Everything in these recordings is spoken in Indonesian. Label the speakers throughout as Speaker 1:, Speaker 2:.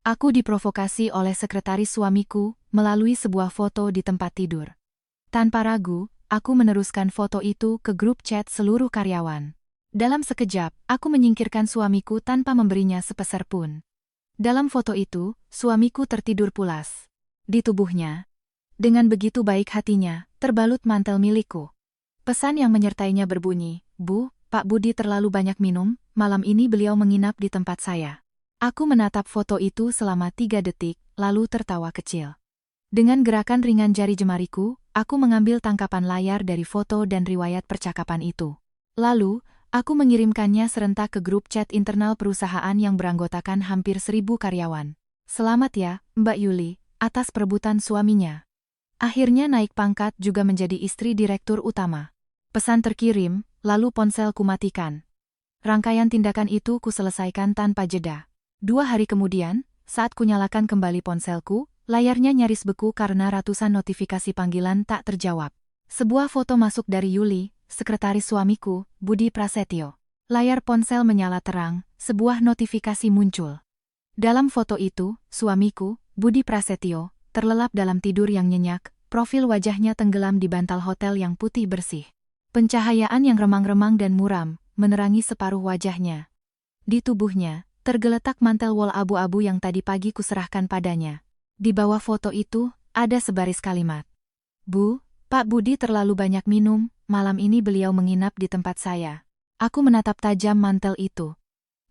Speaker 1: Aku diprovokasi oleh sekretaris suamiku melalui sebuah foto di tempat tidur. Tanpa ragu, aku meneruskan foto itu ke grup chat seluruh karyawan. Dalam sekejap, aku menyingkirkan suamiku tanpa memberinya sepeser pun. Dalam foto itu, suamiku tertidur pulas. Di tubuhnya, dengan begitu baik hatinya, terbalut mantel milikku. Pesan yang menyertainya berbunyi, "Bu, Pak Budi terlalu banyak minum, malam ini beliau menginap di tempat saya." Aku menatap foto itu selama 3 detik, lalu tertawa kecil. Dengan gerakan ringan jari jemariku, aku mengambil tangkapan layar dari foto dan riwayat percakapan itu. Lalu, aku mengirimkannya serentak ke grup chat internal perusahaan yang beranggotakan hampir 1.000 karyawan. "Selamat ya, Mbak Yuli, atas perebutan suaminya. Akhirnya naik pangkat juga menjadi istri direktur utama." Pesan terkirim, lalu ponselku matikan. Rangkaian tindakan itu kuselesaikan tanpa jeda. 2 hari kemudian, saat kunyalakan kembali ponselku, layarnya nyaris beku karena ratusan notifikasi panggilan tak terjawab. Sebuah foto masuk dari Yuli, sekretaris suamiku, Budi Prasetyo. Layar ponsel menyala terang, sebuah notifikasi muncul. Dalam foto itu, suamiku, Budi Prasetyo, terlelap dalam tidur yang nyenyak, profil wajahnya tenggelam di bantal hotel yang putih bersih. Pencahayaan yang remang-remang dan muram, menerangi separuh wajahnya. Di tubuhnya, tergeletak mantel wol abu-abu yang tadi pagi kuserahkan padanya. Di bawah foto itu, ada sebaris kalimat. "Bu, Pak Budi terlalu banyak minum, malam ini beliau menginap di tempat saya." Aku menatap tajam mantel itu.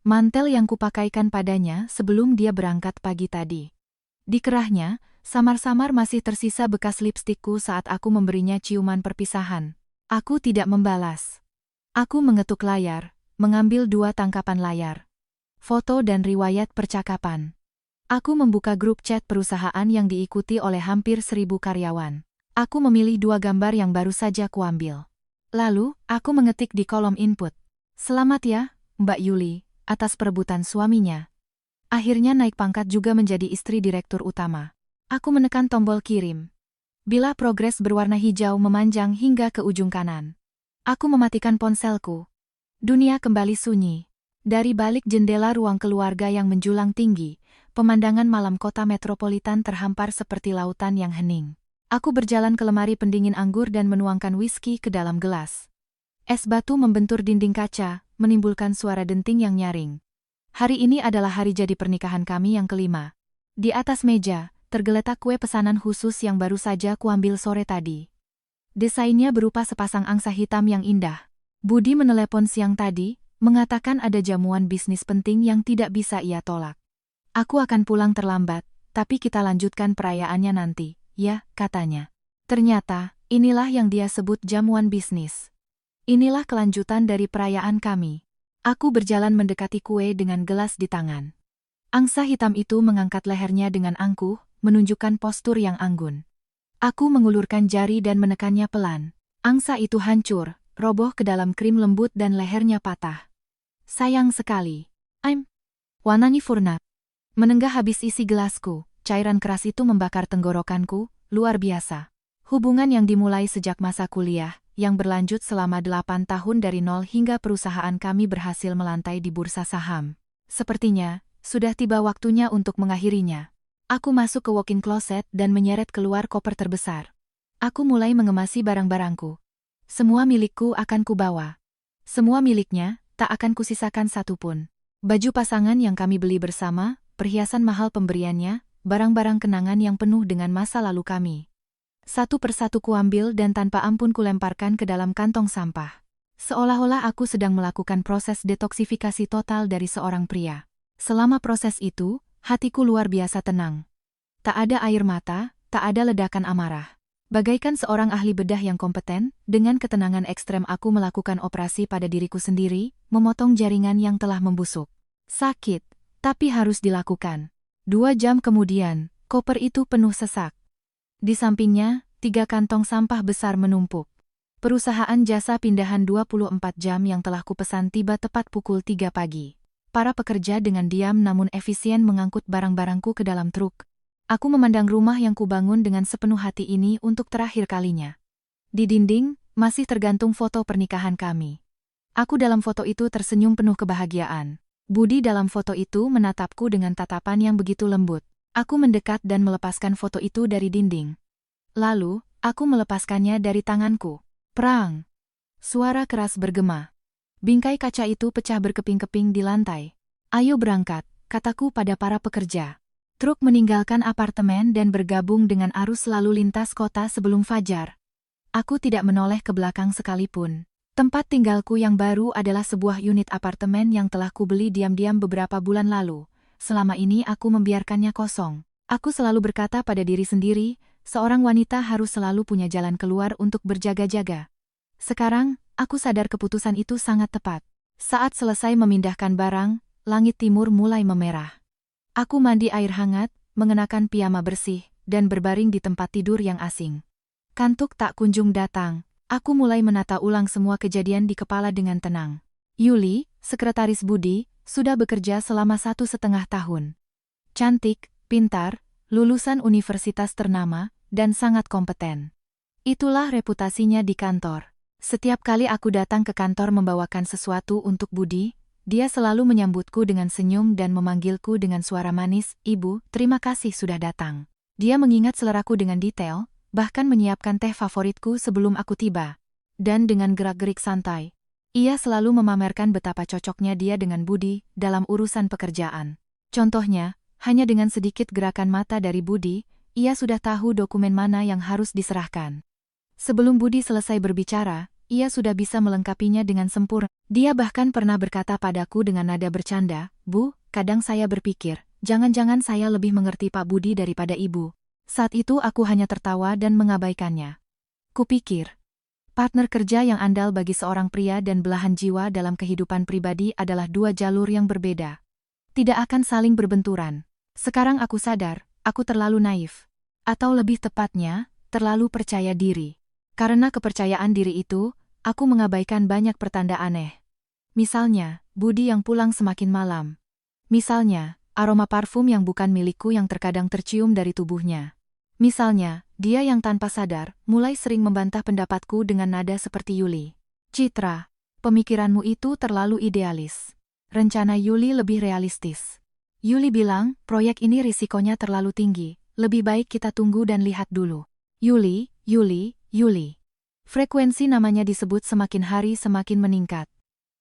Speaker 1: Mantel yang kupakaikan padanya sebelum dia berangkat pagi tadi. Di kerahnya, samar-samar masih tersisa bekas lipstikku saat aku memberinya ciuman perpisahan. Aku tidak membalas. Aku mengetuk layar, mengambil 2 tangkapan layar. Foto dan riwayat percakapan. Aku membuka grup chat perusahaan yang diikuti oleh hampir 1.000 karyawan. Aku memilih 2 gambar yang baru saja kuambil. Lalu, aku mengetik di kolom input. "Selamat ya, Mbak Yuli, atas perebutan suaminya. Akhirnya naik pangkat juga menjadi istri direktur utama." Aku menekan tombol kirim. Bilah progres berwarna hijau memanjang hingga ke ujung kanan. Aku mematikan ponselku. Dunia kembali sunyi. Dari balik jendela ruang keluarga yang menjulang tinggi, pemandangan malam kota metropolitan terhampar seperti lautan yang hening. Aku berjalan ke lemari pendingin anggur dan menuangkan whisky ke dalam gelas. Es batu membentur dinding kaca, menimbulkan suara denting yang nyaring. Hari ini adalah hari jadi pernikahan kami yang kelima. Di atas meja, tergeletak kue pesanan khusus yang baru saja kuambil sore tadi. Desainnya berupa sepasang angsa hitam yang indah. Budi menelepon siang tadi, mengatakan ada jamuan bisnis penting yang tidak bisa ia tolak. "Aku akan pulang terlambat, tapi kita lanjutkan perayaannya nanti, ya," katanya. Ternyata, inilah yang dia sebut jamuan bisnis. Inilah kelanjutan dari perayaan kami. Aku berjalan mendekati kue dengan gelas di tangan. Angsa hitam itu mengangkat lehernya dengan angkuh, menunjukkan postur yang anggun. Aku mengulurkan jari dan menekannya pelan. Angsa itu hancur, roboh ke dalam krim lembut dan lehernya patah. Sayang sekali. Wanani Furna. Menenggah habis isi gelasku, cairan keras itu membakar tenggorokanku, luar biasa. Hubungan yang dimulai sejak masa kuliah, yang berlanjut selama 8 tahun dari nol hingga perusahaan kami berhasil melantai di bursa saham. Sepertinya, sudah tiba waktunya untuk mengakhirinya. Aku masuk ke walk-in closet dan menyeret keluar koper terbesar. Aku mulai mengemasi barang-barangku. Semua milikku akan kubawa. Semua miliknya, tak akan kusisakan satupun. Baju pasangan yang kami beli bersama, perhiasan mahal pemberiannya, barang-barang kenangan yang penuh dengan masa lalu kami. Satu persatu kuambil dan tanpa ampun kulemparkan ke dalam kantong sampah. Seolah-olah aku sedang melakukan proses detoksifikasi total dari seorang pria. Selama proses itu, hatiku luar biasa tenang. Tak ada air mata, tak ada ledakan amarah. Bagaikan seorang ahli bedah yang kompeten, dengan ketenangan ekstrem aku melakukan operasi pada diriku sendiri, memotong jaringan yang telah membusuk. Sakit, tapi harus dilakukan. 2 jam kemudian, koper itu penuh sesak. Di sampingnya, 3 kantong sampah besar menumpuk. Perusahaan jasa pindahan 24 jam yang telah kupesan tiba tepat pukul 3 pagi. Para pekerja dengan diam namun efisien mengangkut barang-barangku ke dalam truk. Aku memandang rumah yang kubangun dengan sepenuh hati ini untuk terakhir kalinya. Di dinding, masih tergantung foto pernikahan kami. Aku dalam foto itu tersenyum penuh kebahagiaan. Budi dalam foto itu menatapku dengan tatapan yang begitu lembut. Aku mendekat dan melepaskan foto itu dari dinding. Lalu, aku melepaskannya dari tanganku. Prang! Suara keras bergema. Bingkai kaca itu pecah berkeping-keping di lantai. Ayo berangkat, kataku pada para pekerja. Truk meninggalkan apartemen dan bergabung dengan arus lalu lintas kota sebelum fajar. Aku tidak menoleh ke belakang sekalipun. Tempat tinggalku yang baru adalah sebuah unit apartemen yang telah kubeli diam-diam beberapa bulan lalu. Selama ini aku membiarkannya kosong. Aku selalu berkata pada diri sendiri, seorang wanita harus selalu punya jalan keluar untuk berjaga-jaga. Sekarang, aku sadar keputusan itu sangat tepat. Saat selesai memindahkan barang, langit timur mulai memerah. Aku mandi air hangat, mengenakan piyama bersih, dan berbaring di tempat tidur yang asing. Kantuk tak kunjung datang. Aku mulai menata ulang semua kejadian di kepala dengan tenang. Yuli, sekretaris Budi, sudah bekerja selama 1,5 tahun. Cantik, pintar, lulusan universitas ternama, dan sangat kompeten. Itulah reputasinya di kantor. Setiap kali aku datang ke kantor membawakan sesuatu untuk Budi, dia selalu menyambutku dengan senyum dan memanggilku dengan suara manis, "Ibu, terima kasih sudah datang." Dia mengingat seleraku dengan detail, bahkan menyiapkan teh favoritku sebelum aku tiba. Dan dengan gerak-gerik santai, ia selalu memamerkan betapa cocoknya dia dengan Budi dalam urusan pekerjaan. Contohnya, hanya dengan sedikit gerakan mata dari Budi, ia sudah tahu dokumen mana yang harus diserahkan. Sebelum Budi selesai berbicara, ia sudah bisa melengkapinya dengan sempurna. Dia bahkan pernah berkata padaku dengan nada bercanda, "Bu, kadang saya berpikir, jangan-jangan saya lebih mengerti Pak Budi daripada Ibu." Saat itu aku hanya tertawa dan mengabaikannya. Kupikir, partner kerja yang andal bagi seorang pria dan belahan jiwa dalam kehidupan pribadi adalah dua jalur yang berbeda. Tidak akan saling berbenturan. Sekarang aku sadar, aku terlalu naif. Atau lebih tepatnya, terlalu percaya diri. Karena kepercayaan diri itu, aku mengabaikan banyak pertanda aneh. Misalnya, Budi yang pulang semakin malam. Misalnya, aroma parfum yang bukan milikku yang terkadang tercium dari tubuhnya. Misalnya, dia yang tanpa sadar, mulai sering membantah pendapatku dengan nada seperti Yuli. "Citra, pemikiranmu itu terlalu idealis. Rencana Yuli lebih realistis." Yuli bilang, "Proyek ini risikonya terlalu tinggi, lebih baik kita tunggu dan lihat dulu." Yuli. Frekuensi namanya disebut semakin hari semakin meningkat.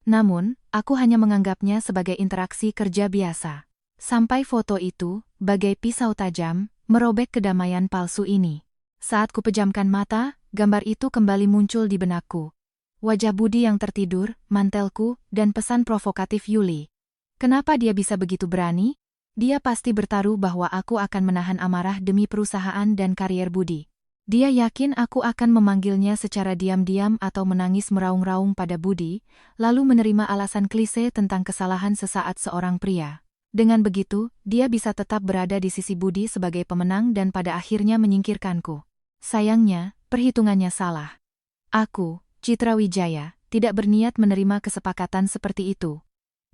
Speaker 1: Namun, aku hanya menganggapnya sebagai interaksi kerja biasa. Sampai foto itu, bagai pisau tajam, merobek kedamaian palsu ini. Saat kupejamkan mata, gambar itu kembali muncul di benakku. Wajah Budi yang tertidur, mantelku, dan pesan provokatif Yuli. Kenapa dia bisa begitu berani? Dia pasti bertaruh bahwa aku akan menahan amarah demi perusahaan dan karier Budi. Dia yakin aku akan memanggilnya secara diam-diam atau menangis meraung-raung pada Budi, lalu menerima alasan klise tentang kesalahan sesaat seorang pria. Dengan begitu, dia bisa tetap berada di sisi Budi sebagai pemenang dan pada akhirnya menyingkirkanku. Sayangnya, perhitungannya salah. Aku, Citra Wijaya, tidak berniat menerima kesepakatan seperti itu.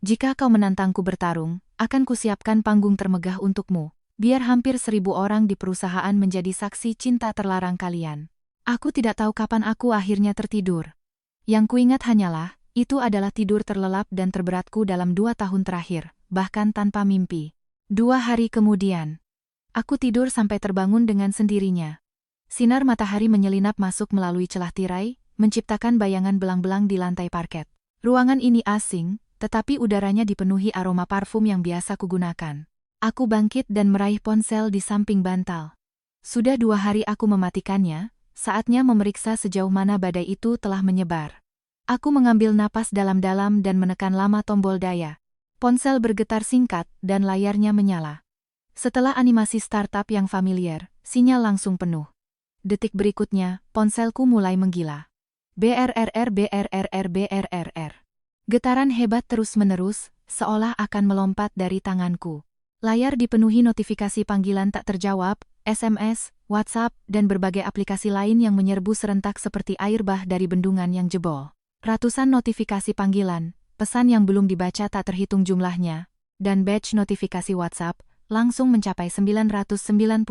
Speaker 1: Jika kau menantangku bertarung, akan kusiapkan panggung termegah untukmu, biar hampir 1.000 orang di perusahaan menjadi saksi cinta terlarang kalian. Aku tidak tahu kapan aku akhirnya tertidur. Yang kuingat hanyalah, itu adalah tidur terlelap dan terberatku dalam 2 tahun terakhir. Bahkan tanpa mimpi. 2 hari kemudian, aku tidur sampai terbangun dengan sendirinya. Sinar matahari menyelinap masuk melalui celah tirai, menciptakan bayangan belang-belang di lantai parket. Ruangan ini asing, tetapi udaranya dipenuhi aroma parfum yang biasa kugunakan. Aku bangkit dan meraih ponsel di samping bantal. Sudah 2 hari aku mematikannya, saatnya memeriksa sejauh mana badai itu telah menyebar. Aku mengambil napas dalam-dalam dan menekan lama tombol daya. Ponsel bergetar singkat dan layarnya menyala. Setelah animasi startup yang familiar, sinyal langsung penuh. Detik berikutnya, ponselku mulai menggila. BRRR. Getaran hebat terus-menerus, seolah akan melompat dari tanganku. Layar dipenuhi notifikasi panggilan tak terjawab, SMS, WhatsApp, dan berbagai aplikasi lain yang menyerbu serentak seperti air bah dari bendungan yang jebol. Ratusan notifikasi panggilan, pesan yang belum dibaca tak terhitung jumlahnya, dan batch notifikasi WhatsApp langsung mencapai 999+.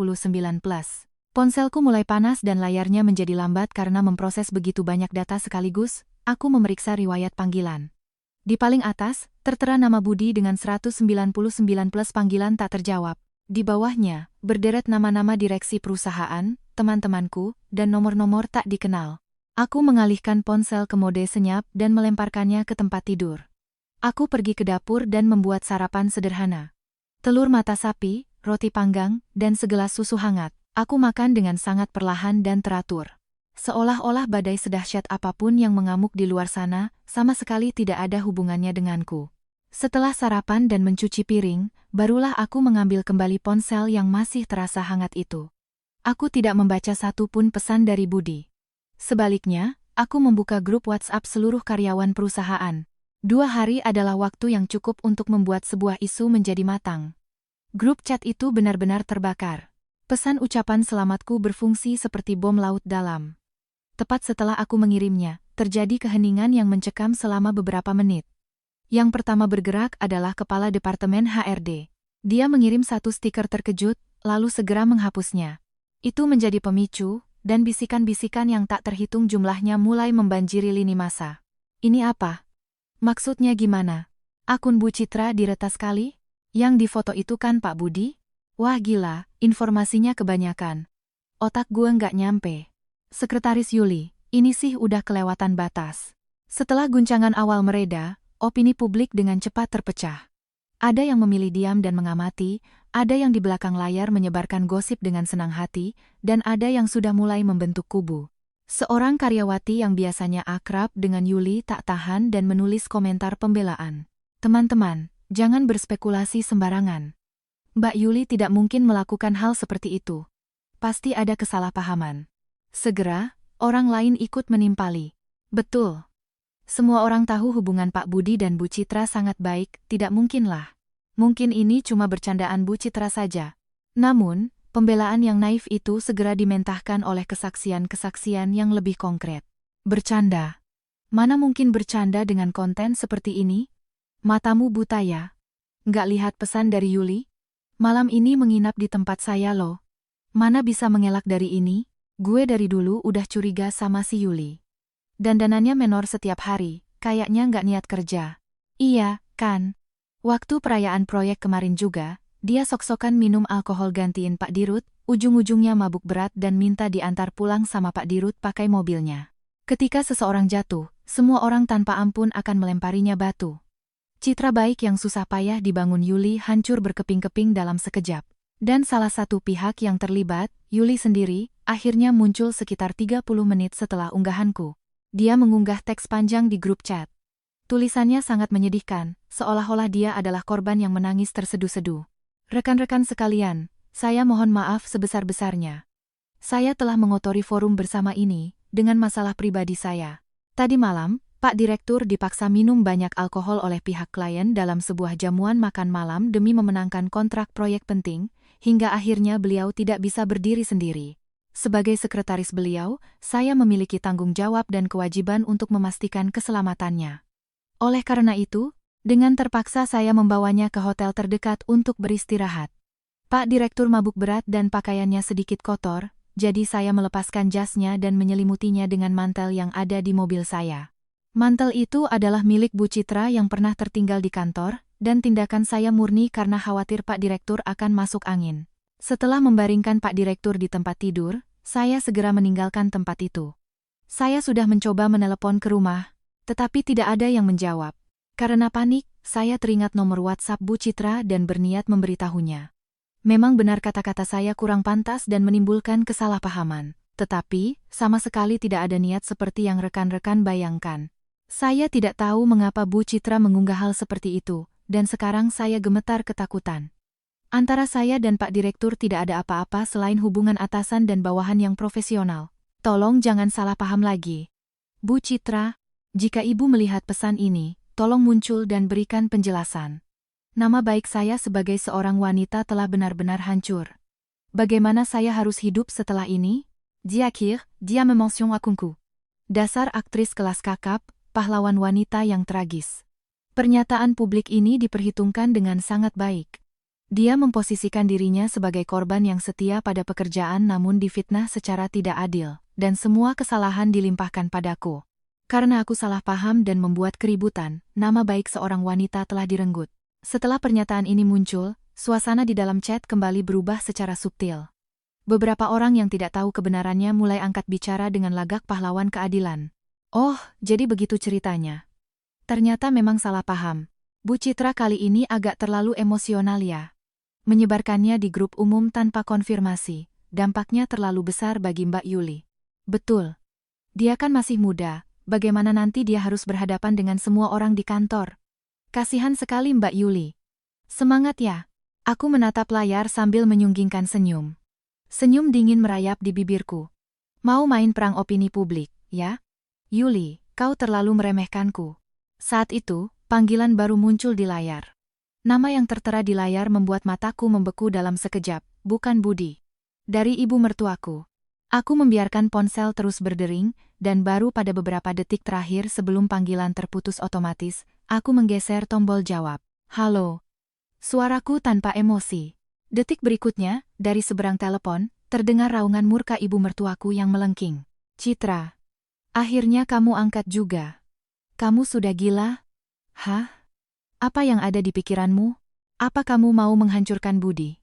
Speaker 1: Ponselku mulai panas dan layarnya menjadi lambat karena memproses begitu banyak data sekaligus. Aku memeriksa riwayat panggilan. Di paling atas, tertera nama Budi dengan 199 plus panggilan tak terjawab. Di bawahnya, berderet nama-nama direksi perusahaan, teman-temanku, dan nomor-nomor tak dikenal. Aku mengalihkan ponsel ke mode senyap dan melemparkannya ke tempat tidur. Aku pergi ke dapur dan membuat sarapan sederhana. Telur mata sapi, roti panggang, dan segelas susu hangat. Aku makan dengan sangat perlahan dan teratur. Seolah-olah badai sedahsyat apapun yang mengamuk di luar sana, sama sekali tidak ada hubungannya denganku. Setelah sarapan dan mencuci piring, barulah aku mengambil kembali ponsel yang masih terasa hangat itu. Aku tidak membaca satu pun pesan dari Budi. Sebaliknya, aku membuka grup WhatsApp seluruh karyawan perusahaan. 2 hari adalah waktu yang cukup untuk membuat sebuah isu menjadi matang. Grup chat itu benar-benar terbakar. Pesan ucapan selamatku berfungsi seperti bom laut dalam. Tepat setelah aku mengirimnya, terjadi keheningan yang mencekam selama beberapa menit. Yang pertama bergerak adalah Kepala Departemen HRD. Dia mengirim satu stiker terkejut, lalu segera menghapusnya. Itu menjadi pemicu, dan bisikan-bisikan yang tak terhitung jumlahnya mulai membanjiri lini masa. Ini apa? Maksudnya gimana? Akun Bu Citra diretas kali? Yang di foto itu kan Pak Budi? Wah gila, informasinya kebanyakan. Otak gue nggak nyampe. Sekretaris Yuli, ini sih udah kelewatan batas. Setelah guncangan awal mereda, opini publik dengan cepat terpecah. Ada yang memilih diam dan mengamati, ada yang di belakang layar menyebarkan gosip dengan senang hati, dan ada yang sudah mulai membentuk kubu. Seorang karyawati yang biasanya akrab dengan Yuli tak tahan dan menulis komentar pembelaan. Teman-teman, jangan berspekulasi sembarangan. Mbak Yuli tidak mungkin melakukan hal seperti itu. Pasti ada kesalahpahaman. Segera, orang lain ikut menimpali. Betul. Semua orang tahu hubungan Pak Budi dan Bu Citra sangat baik, tidak mungkinlah. Mungkin ini cuma bercandaan Bu Citra saja. Namun, pembelaan yang naif itu segera dimentahkan oleh kesaksian-kesaksian yang lebih konkret. Bercanda. Mana mungkin bercanda dengan konten seperti ini? Matamu buta ya? Nggak lihat pesan dari Yuli? Malam ini menginap di tempat saya loh. Mana bisa mengelak dari ini? Gue dari dulu udah curiga sama si Yuli. Dandanannya menor setiap hari, kayaknya nggak niat kerja. Iya, kan? Waktu perayaan proyek kemarin juga, dia sok-sokan minum alkohol gantiin Pak Dirut, ujung-ujungnya mabuk berat dan minta diantar pulang sama Pak Dirut pakai mobilnya. Ketika seseorang jatuh, semua orang tanpa ampun akan melemparinya batu. Citra baik yang susah payah dibangun Yuli hancur berkeping-keping dalam sekejap. Dan salah satu pihak yang terlibat, Yuli sendiri, akhirnya muncul sekitar 30 menit setelah unggahanku. Dia mengunggah teks panjang di grup chat. Tulisannya sangat menyedihkan, seolah-olah dia adalah korban yang menangis terseduh-seduh. Rekan-rekan sekalian, saya mohon maaf sebesar-besarnya. Saya telah mengotori forum bersama ini, dengan masalah pribadi saya. Tadi malam, Pak Direktur dipaksa minum banyak alkohol oleh pihak klien dalam sebuah jamuan makan malam demi memenangkan kontrak proyek penting, hingga akhirnya beliau tidak bisa berdiri sendiri. Sebagai sekretaris beliau, saya memiliki tanggung jawab dan kewajiban untuk memastikan keselamatannya. Oleh karena itu, dengan terpaksa saya membawanya ke hotel terdekat untuk beristirahat. Pak Direktur mabuk berat dan pakaiannya sedikit kotor, jadi saya melepaskan jasnya dan menyelimutinya dengan mantel yang ada di mobil saya. Mantel itu adalah milik Bu Citra yang pernah tertinggal di kantor, dan tindakan saya murni karena khawatir Pak Direktur akan masuk angin. Setelah membaringkan Pak Direktur di tempat tidur, saya segera meninggalkan tempat itu. Saya sudah mencoba menelepon ke rumah, tetapi tidak ada yang menjawab. Karena panik, saya teringat nomor WhatsApp Bu Citra dan berniat memberitahunya. Memang benar kata-kata saya kurang pantas dan menimbulkan kesalahpahaman, tetapi sama sekali tidak ada niat seperti yang rekan-rekan bayangkan. Saya tidak tahu mengapa Bu Citra mengunggah hal seperti itu, dan sekarang saya gemetar ketakutan. Antara saya dan Pak Direktur tidak ada apa-apa selain hubungan atasan dan bawahan yang profesional. Tolong jangan salah paham lagi. Bu Citra, jika Ibu melihat pesan ini, tolong muncul dan berikan penjelasan. Nama baik saya sebagai seorang wanita telah benar-benar hancur. Bagaimana saya harus hidup setelah ini? Diakhir, dia memention akunku. Dasar aktris kelas kakap, pahlawan wanita yang tragis. Pernyataan publik ini diperhitungkan dengan sangat baik. Dia memposisikan dirinya sebagai korban yang setia pada pekerjaan namun difitnah secara tidak adil, dan semua kesalahan dilimpahkan padaku. Karena aku salah paham dan membuat keributan, nama baik seorang wanita telah direnggut. Setelah pernyataan ini muncul, suasana di dalam chat kembali berubah secara subtil. Beberapa orang yang tidak tahu kebenarannya mulai angkat bicara dengan lagak pahlawan keadilan. Oh, jadi begitu ceritanya. Ternyata memang salah paham. Bu Citra kali ini agak terlalu emosional ya. Menyebarkannya di grup umum tanpa konfirmasi, dampaknya terlalu besar bagi Mbak Yuli. Betul. Dia kan masih muda, bagaimana nanti dia harus berhadapan dengan semua orang di kantor? Kasihan sekali Mbak Yuli. Semangat ya. Aku menatap layar sambil menyunggingkan senyum. Senyum dingin merayap di bibirku. Mau main perang opini publik, ya? Yuli, kau terlalu meremehkanku. Saat itu, panggilan baru muncul di layar. Nama yang tertera di layar membuat mataku membeku dalam sekejap, bukan Budi. Dari ibu mertuaku. Aku membiarkan ponsel terus berdering, dan baru pada beberapa detik terakhir sebelum panggilan terputus otomatis, aku menggeser tombol jawab. Halo. Suaraku tanpa emosi. Detik berikutnya, dari seberang telepon, terdengar raungan murka ibu mertuaku yang melengking. Citra. Akhirnya kamu angkat juga. Kamu sudah gila? Hah? Apa yang ada di pikiranmu? Apa kamu mau menghancurkan Budi?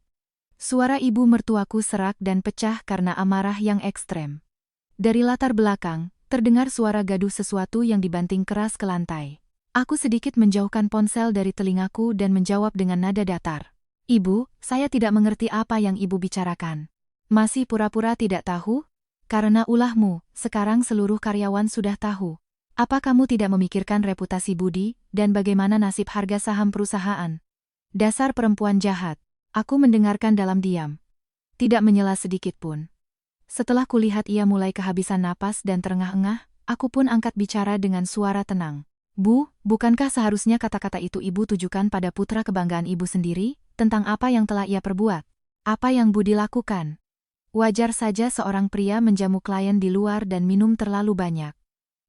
Speaker 1: Suara ibu mertuaku serak dan pecah karena amarah yang ekstrem. Dari latar belakang, terdengar suara gaduh sesuatu yang dibanting keras ke lantai. Aku sedikit menjauhkan ponsel dari telingaku dan menjawab dengan nada datar. Ibu, saya tidak mengerti apa yang ibu bicarakan. Masih pura-pura tidak tahu? Karena ulahmu, sekarang seluruh karyawan sudah tahu. Apa kamu tidak memikirkan reputasi Budi, dan bagaimana nasib harga saham perusahaan? Dasar perempuan jahat. Aku mendengarkan dalam diam. Tidak menyela sedikit pun. Setelah kulihat ia mulai kehabisan napas dan terengah-engah, aku pun angkat bicara dengan suara tenang. Bu, bukankah seharusnya kata-kata itu ibu tujukan pada putra kebanggaan ibu sendiri? Tentang apa yang telah ia perbuat. Apa yang Budi lakukan. Wajar saja seorang pria menjamu klien di luar dan minum terlalu banyak.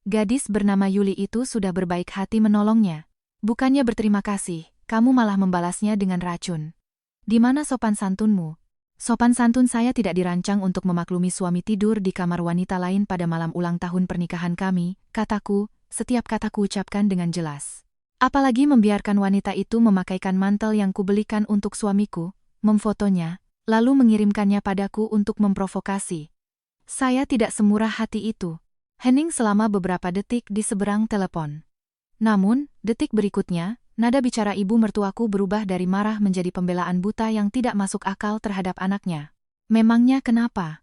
Speaker 1: Gadis bernama Yuli itu sudah berbaik hati menolongnya. Bukannya berterima kasih, kamu malah membalasnya dengan racun. Di mana sopan santunmu? Sopan santun saya tidak dirancang untuk memaklumi suami tidur di kamar wanita lain pada malam ulang tahun pernikahan kami, kataku, setiap kataku ucapkan dengan jelas. Apalagi membiarkan wanita itu memakaikan mantel yang kubelikan untuk suamiku, memfotonya, lalu mengirimkannya padaku untuk memprovokasi. Saya tidak semurah hati itu. Hening selama beberapa detik di seberang telepon. Namun, detik berikutnya, nada bicara ibu mertuaku berubah dari marah menjadi pembelaan buta yang tidak masuk akal terhadap anaknya. Memangnya kenapa?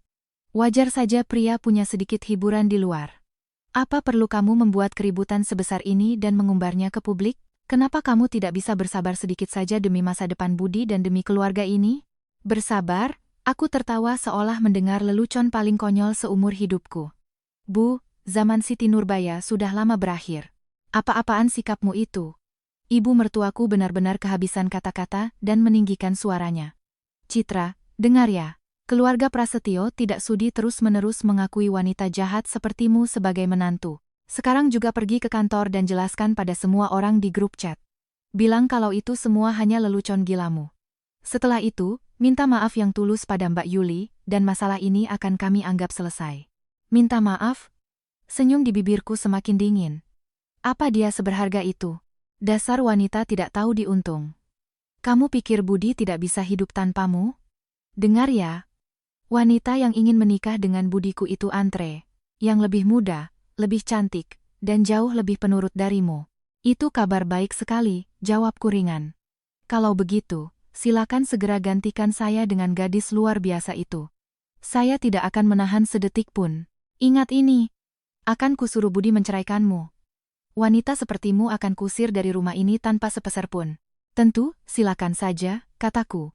Speaker 1: Wajar saja pria punya sedikit hiburan di luar. Apa perlu kamu membuat keributan sebesar ini dan mengumbarnya ke publik? Kenapa kamu tidak bisa bersabar sedikit saja demi masa depan Budi dan demi keluarga ini? Bersabar? Aku tertawa seolah mendengar lelucon paling konyol seumur hidupku. Bu, zaman Siti Nurbaya sudah lama berakhir. Apa-apaan sikapmu itu? Ibu mertuaku benar-benar kehabisan kata-kata dan meninggikan suaranya. Citra, dengar ya. Keluarga Prasetyo tidak sudi terus-menerus mengakui wanita jahat sepertimu sebagai menantu. Sekarang juga pergi ke kantor dan jelaskan pada semua orang di grup chat. Bilang kalau itu semua hanya lelucon gilamu. Setelah itu, minta maaf yang tulus pada Mbak Yuli, dan masalah ini akan kami anggap selesai. Minta maaf? Senyum di bibirku semakin dingin. Apa dia seberharga itu? Dasar wanita tidak tahu diuntung. Kamu pikir Budi tidak bisa hidup tanpamu? Dengar ya. Wanita yang ingin menikah dengan Budiku itu Antre, yang lebih muda, lebih cantik, dan jauh lebih penurut darimu. Itu kabar baik sekali, jawabku ringan. Kalau begitu, silakan segera gantikan saya dengan gadis luar biasa itu. Saya tidak akan menahan sedetik pun. Ingat ini, akan kusuruh Budi menceraikanmu. Wanita sepertimu akan kusir dari rumah ini tanpa sepeser pun. Tentu, silakan saja, kataku.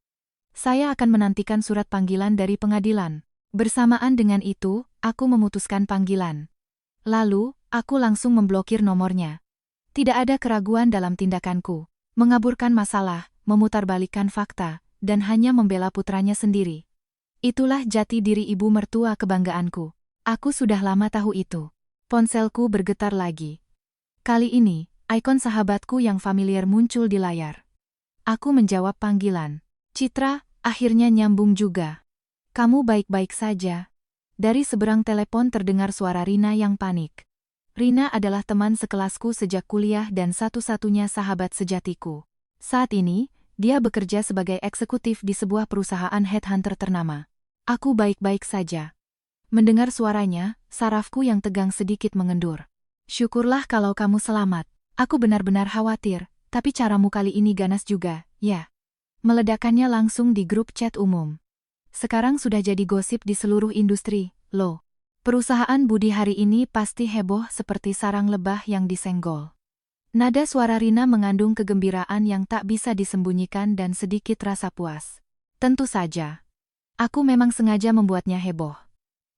Speaker 1: Saya akan menantikan surat panggilan dari pengadilan. Bersamaan dengan itu, aku memutuskan panggilan. Lalu, aku langsung memblokir nomornya. Tidak ada keraguan dalam tindakanku. Mengaburkan masalah, memutarbalikkan fakta, dan hanya membela putranya sendiri. Itulah jati diri ibu mertua kebanggaanku. Aku sudah lama tahu itu. Ponselku bergetar lagi. Kali ini, ikon sahabatku yang familiar muncul di layar. Aku menjawab panggilan. Citra, akhirnya nyambung juga. Kamu baik-baik saja. Dari seberang telepon terdengar suara Rina yang panik. Rina adalah teman sekelasku sejak kuliah dan satu-satunya sahabat sejatiku. Saat ini, dia bekerja sebagai eksekutif di sebuah perusahaan headhunter ternama. Aku baik-baik saja. Mendengar suaranya, sarafku yang tegang sedikit mengendur. Syukurlah kalau kamu selamat. Aku benar-benar khawatir, tapi caramu kali ini ganas juga, ya. Meledakannya langsung di grup chat umum. Sekarang sudah jadi gosip di seluruh industri, loh. Perusahaan Budi hari ini pasti heboh seperti sarang lebah yang disenggol. Nada suara Rina mengandung kegembiraan yang tak bisa disembunyikan dan sedikit rasa puas. Tentu saja. Aku memang sengaja membuatnya heboh.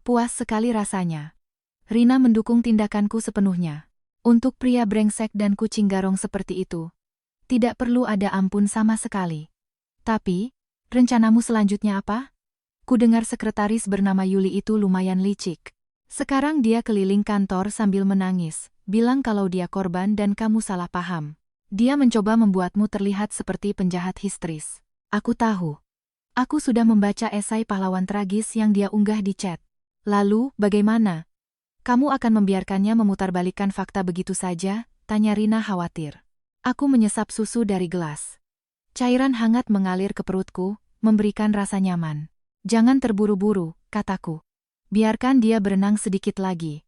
Speaker 1: Puas sekali rasanya. Rina mendukung tindakanku sepenuhnya. Untuk pria brengsek dan kucing garong seperti itu, tidak perlu ada ampun sama sekali. Tapi, rencanamu selanjutnya apa? Kudengar sekretaris bernama Yuli itu lumayan licik. Sekarang dia keliling kantor sambil menangis, bilang kalau dia korban dan kamu salah paham. Dia mencoba membuatmu terlihat seperti penjahat histeris. Aku tahu. Aku sudah membaca esai pahlawan tragis yang dia unggah di chat. Lalu, bagaimana? Kamu akan membiarkannya memutarbalikkan fakta begitu saja? Tanya Rina khawatir. Aku menyesap susu dari gelas. Cairan hangat mengalir ke perutku, memberikan rasa nyaman. Jangan terburu-buru, kataku. Biarkan dia berenang sedikit lagi.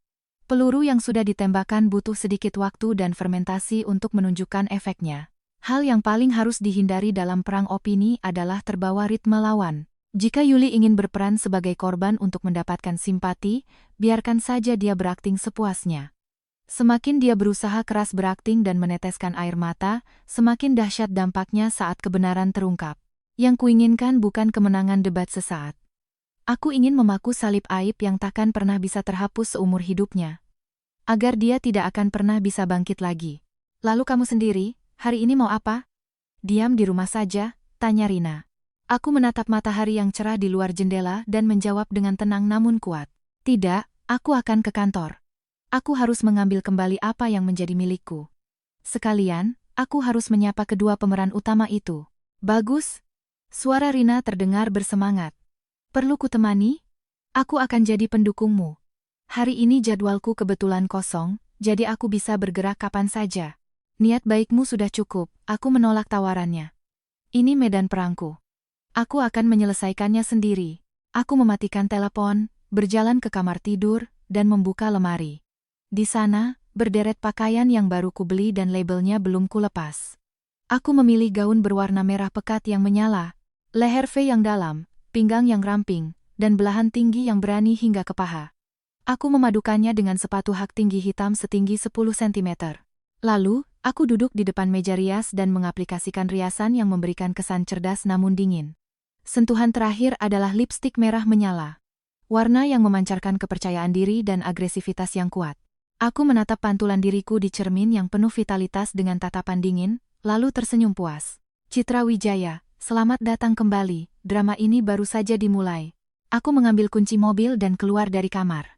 Speaker 1: Peluru yang sudah ditembakkan butuh sedikit waktu dan fermentasi untuk menunjukkan efeknya. Hal yang paling harus dihindari dalam perang opini adalah terbawa ritme lawan. Jika Yuli ingin berperan sebagai korban untuk mendapatkan simpati, biarkan saja dia berakting sepuasnya. Semakin dia berusaha keras berakting dan meneteskan air mata, semakin dahsyat dampaknya saat kebenaran terungkap. Yang kuinginkan bukan kemenangan debat sesaat. Aku ingin memaku salib aib yang takkan pernah bisa terhapus seumur hidupnya. Agar dia tidak akan pernah bisa bangkit lagi. Lalu kamu sendiri, hari ini mau apa? Diam di rumah saja, tanya Rina. Aku menatap matahari yang cerah di luar jendela dan menjawab dengan tenang namun kuat. Tidak, aku akan ke kantor. Aku harus mengambil kembali apa yang menjadi milikku. Sekalian, aku harus menyapa kedua pemeran utama itu. Bagus. Suara Rina terdengar bersemangat. Perlu kutemani? Aku akan jadi pendukungmu. Hari ini jadwalku kebetulan kosong, jadi aku bisa bergerak kapan saja. Niat baikmu sudah cukup, aku menolak tawarannya. Ini medan perangku. Aku akan menyelesaikannya sendiri. Aku mematikan telepon, berjalan ke kamar tidur, dan membuka lemari. Di sana, berderet pakaian yang baru kubeli dan labelnya belum kulepas. Aku memilih gaun berwarna merah pekat yang menyala, leher V yang dalam, pinggang yang ramping, dan belahan tinggi yang berani hingga ke paha. Aku memadukannya dengan sepatu hak tinggi hitam setinggi 10 cm. Lalu, aku duduk di depan meja rias dan mengaplikasikan riasan yang memberikan kesan cerdas namun dingin. Sentuhan terakhir adalah lipstik merah menyala. Warna yang memancarkan kepercayaan diri dan agresivitas yang kuat. Aku menatap pantulan diriku di cermin yang penuh vitalitas dengan tatapan dingin, lalu tersenyum puas. Citra Wijaya, selamat datang kembali, drama ini baru saja dimulai. Aku mengambil kunci mobil dan keluar dari kamar.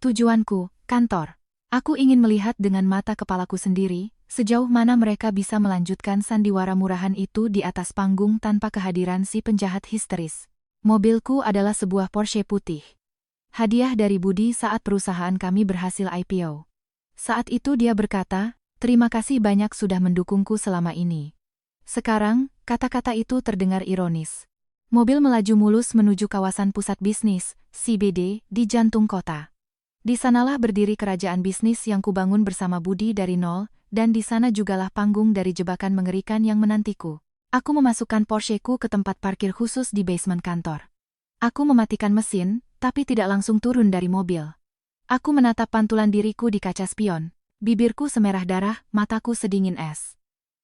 Speaker 1: Tujuanku, kantor. Aku ingin melihat dengan mata kepalaku sendiri, sejauh mana mereka bisa melanjutkan sandiwara murahan itu di atas panggung tanpa kehadiran si penjahat histeris. Mobilku adalah sebuah Porsche putih. Hadiah dari Budi saat perusahaan kami berhasil IPO. Saat itu dia berkata, terima kasih banyak sudah mendukungku selama ini. Sekarang, kata-kata itu terdengar ironis. Mobil melaju mulus menuju kawasan pusat bisnis, CBD, di jantung kota. Di sanalah berdiri kerajaan bisnis yang kubangun bersama Budi dari nol, dan di sana jugalah panggung dari jebakan mengerikan yang menantiku. Aku memasukkan Porscheku ke tempat parkir khusus di basement kantor. Aku mematikan mesin, tapi tidak langsung turun dari mobil. Aku menatap pantulan diriku di kaca spion. Bibirku semerah darah, mataku sedingin es.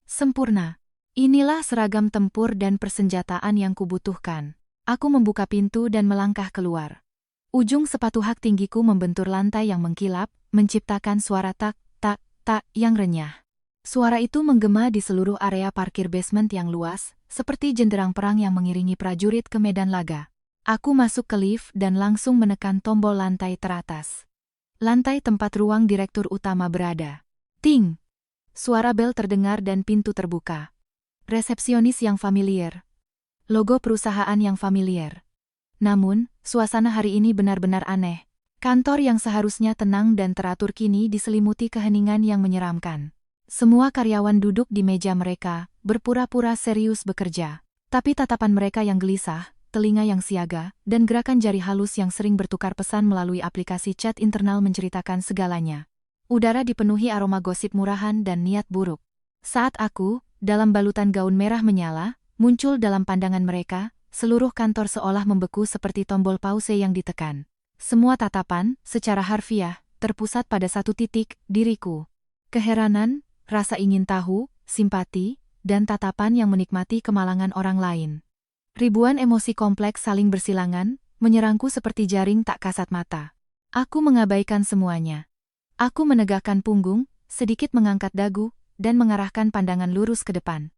Speaker 1: Sempurna. Inilah seragam tempur dan persenjataan yang kubutuhkan. Aku membuka pintu dan melangkah keluar. Ujung sepatu hak tinggiku membentur lantai yang mengkilap, menciptakan suara tak, tak, tak yang renyah. Suara itu menggema di seluruh area parkir basement yang luas, seperti jenderang perang yang mengiringi prajurit ke medan laga. Aku masuk ke lift dan langsung menekan tombol lantai teratas. Lantai tempat ruang direktur utama berada. Ting! Suara bel terdengar dan pintu terbuka. Resepsionis yang familiar. Logo perusahaan yang familiar. Namun, suasana hari ini benar-benar aneh. Kantor yang seharusnya tenang dan teratur kini diselimuti keheningan yang menyeramkan. Semua karyawan duduk di meja mereka, berpura-pura serius bekerja. Tapi tatapan mereka yang gelisah, telinga yang siaga, dan gerakan jari halus yang sering bertukar pesan melalui aplikasi chat internal menceritakan segalanya. Udara dipenuhi aroma gosip murahan dan niat buruk. Saat aku, dalam balutan gaun merah menyala, muncul dalam pandangan mereka, seluruh kantor seolah membeku seperti tombol pause yang ditekan. Semua tatapan, secara harfiah, terpusat pada satu titik, diriku. Keheranan, rasa ingin tahu, simpati, dan tatapan yang menikmati kemalangan orang lain. Ribuan emosi kompleks saling bersilangan, menyerangku seperti jaring tak kasat mata. Aku mengabaikan semuanya. Aku menegakkan punggung, sedikit mengangkat dagu, dan mengarahkan pandangan lurus ke depan.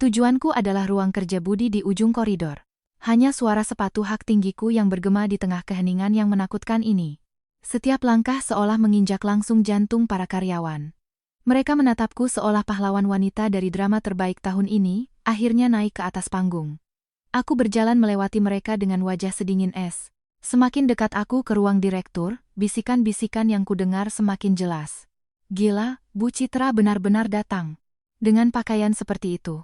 Speaker 1: Tujuanku adalah ruang kerja Budi di ujung koridor. Hanya suara sepatu hak tinggiku yang bergema di tengah keheningan yang menakutkan ini. Setiap langkah seolah menginjak langsung jantung para karyawan. Mereka menatapku seolah pahlawan wanita dari drama terbaik tahun ini, akhirnya naik ke atas panggung. Aku berjalan melewati mereka dengan wajah sedingin es. Semakin dekat aku ke ruang direktur, bisikan-bisikan yang kudengar semakin jelas. Gila, Bu Citra benar-benar datang. Dengan pakaian seperti itu.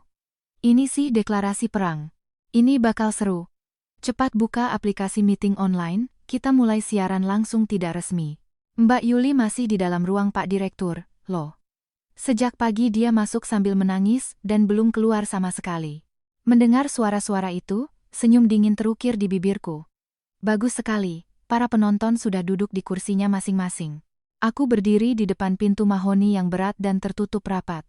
Speaker 1: Ini sih deklarasi perang. Ini bakal seru. Cepat buka aplikasi meeting online, kita mulai siaran langsung tidak resmi. Mbak Yuli masih di dalam ruang Pak Direktur, loh. Sejak pagi dia masuk sambil menangis dan belum keluar sama sekali. Mendengar suara-suara itu, senyum dingin terukir di bibirku. Bagus sekali, para penonton sudah duduk di kursinya masing-masing. Aku berdiri di depan pintu mahoni yang berat dan tertutup rapat.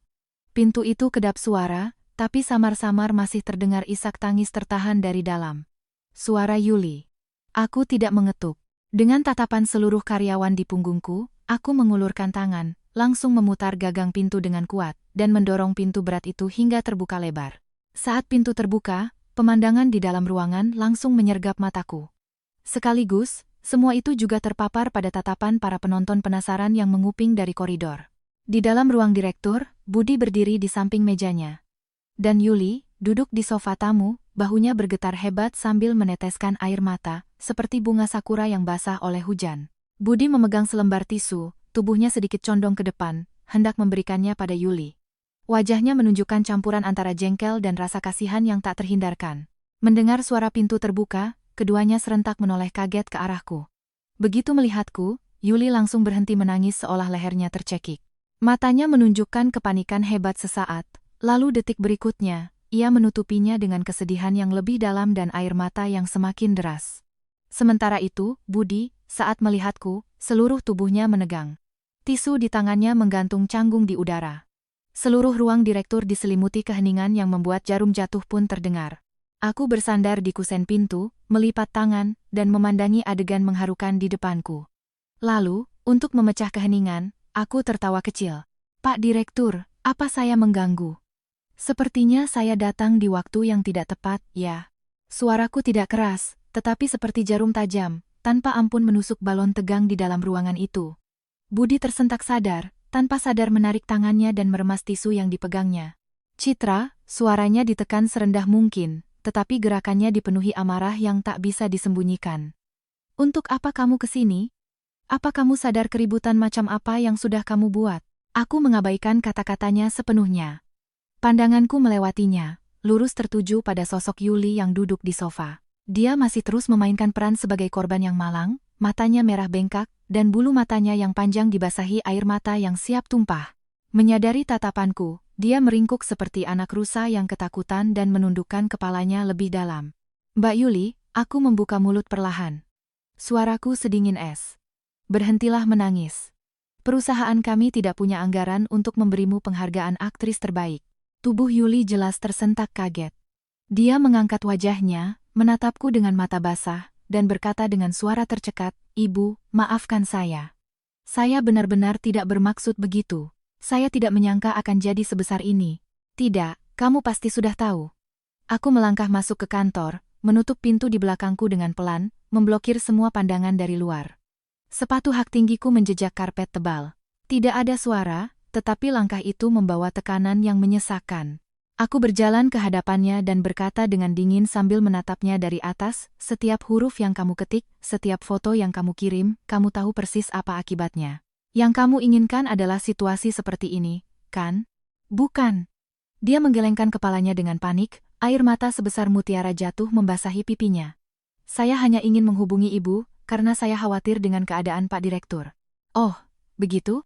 Speaker 1: Pintu itu kedap suara, tapi samar-samar masih terdengar isak tangis tertahan dari dalam. Suara Yuli. Aku tidak mengetuk. Dengan tatapan seluruh karyawan di punggungku, aku mengulurkan tangan, langsung memutar gagang pintu dengan kuat, dan mendorong pintu berat itu hingga terbuka lebar. Saat pintu terbuka, pemandangan di dalam ruangan langsung menyergap mataku. Sekaligus, semua itu juga terpapar pada tatapan para penonton penasaran yang menguping dari koridor. Di dalam ruang direktur, Budi berdiri di samping mejanya. Dan Yuli, duduk di sofa tamu, bahunya bergetar hebat sambil meneteskan air mata, seperti bunga sakura yang basah oleh hujan. Budi memegang selembar tisu, tubuhnya sedikit condong ke depan, hendak memberikannya pada Yuli. Wajahnya menunjukkan campuran antara jengkel dan rasa kasihan yang tak terhindarkan. Mendengar suara pintu terbuka, keduanya serentak menoleh kaget ke arahku. Begitu melihatku, Yuli langsung berhenti menangis seolah lehernya tercekik. Matanya menunjukkan kepanikan hebat sesaat. Lalu detik berikutnya, ia menutupinya dengan kesedihan yang lebih dalam dan air mata yang semakin deras. Sementara itu, Budi, saat melihatku, seluruh tubuhnya menegang. Tisu di tangannya menggantung canggung di udara. Seluruh ruang direktur diselimuti keheningan yang membuat jarum jatuh pun terdengar. Aku bersandar di kusen pintu, melipat tangan, dan memandangi adegan mengharukan di depanku. Lalu, untuk memecah keheningan, aku tertawa kecil. Pak Direktur, apa saya mengganggu? Sepertinya saya datang di waktu yang tidak tepat, ya. Suaraku tidak keras, tetapi seperti jarum tajam, tanpa ampun menusuk balon tegang di dalam ruangan itu. Budi tersentak sadar, tanpa sadar menarik tangannya dan meremas tisu yang dipegangnya. Citra, suaranya ditekan serendah mungkin, tetapi gerakannya dipenuhi amarah yang tak bisa disembunyikan. Untuk apa kamu kesini? Apa kamu sadar keributan macam apa yang sudah kamu buat? Aku mengabaikan kata-katanya sepenuhnya. Pandanganku melewatinya, lurus tertuju pada sosok Yuli yang duduk di sofa. Dia masih terus memainkan peran sebagai korban yang malang, matanya merah bengkak, dan bulu matanya yang panjang dibasahi air mata yang siap tumpah. Menyadari tatapanku, dia meringkuk seperti anak rusa yang ketakutan dan menundukkan kepalanya lebih dalam. Mbak Yuli, aku membuka mulut perlahan. Suaraku sedingin es. Berhentilah menangis. Perusahaan kami tidak punya anggaran untuk memberimu penghargaan aktris terbaik. Tubuh Yuli jelas tersentak kaget. Dia mengangkat wajahnya, menatapku dengan mata basah, dan berkata dengan suara tercekat, "Ibu, maafkan saya. Saya benar-benar tidak bermaksud begitu. Saya tidak menyangka akan jadi sebesar ini." "Tidak, kamu pasti sudah tahu." Aku melangkah masuk ke kantor, menutup pintu di belakangku dengan pelan, memblokir semua pandangan dari luar. Sepatu hak tinggiku menjejak karpet tebal. Tidak ada suara, tetapi langkah itu membawa tekanan yang menyesakkan. Aku berjalan ke hadapannya dan berkata dengan dingin sambil menatapnya dari atas, setiap huruf yang kamu ketik, setiap foto yang kamu kirim, kamu tahu persis apa akibatnya. Yang kamu inginkan adalah situasi seperti ini, kan? Bukan. Dia menggelengkan kepalanya dengan panik, air mata sebesar mutiara jatuh membasahi pipinya. Saya hanya ingin menghubungi ibu, karena saya khawatir dengan keadaan Pak Direktur. Oh, begitu?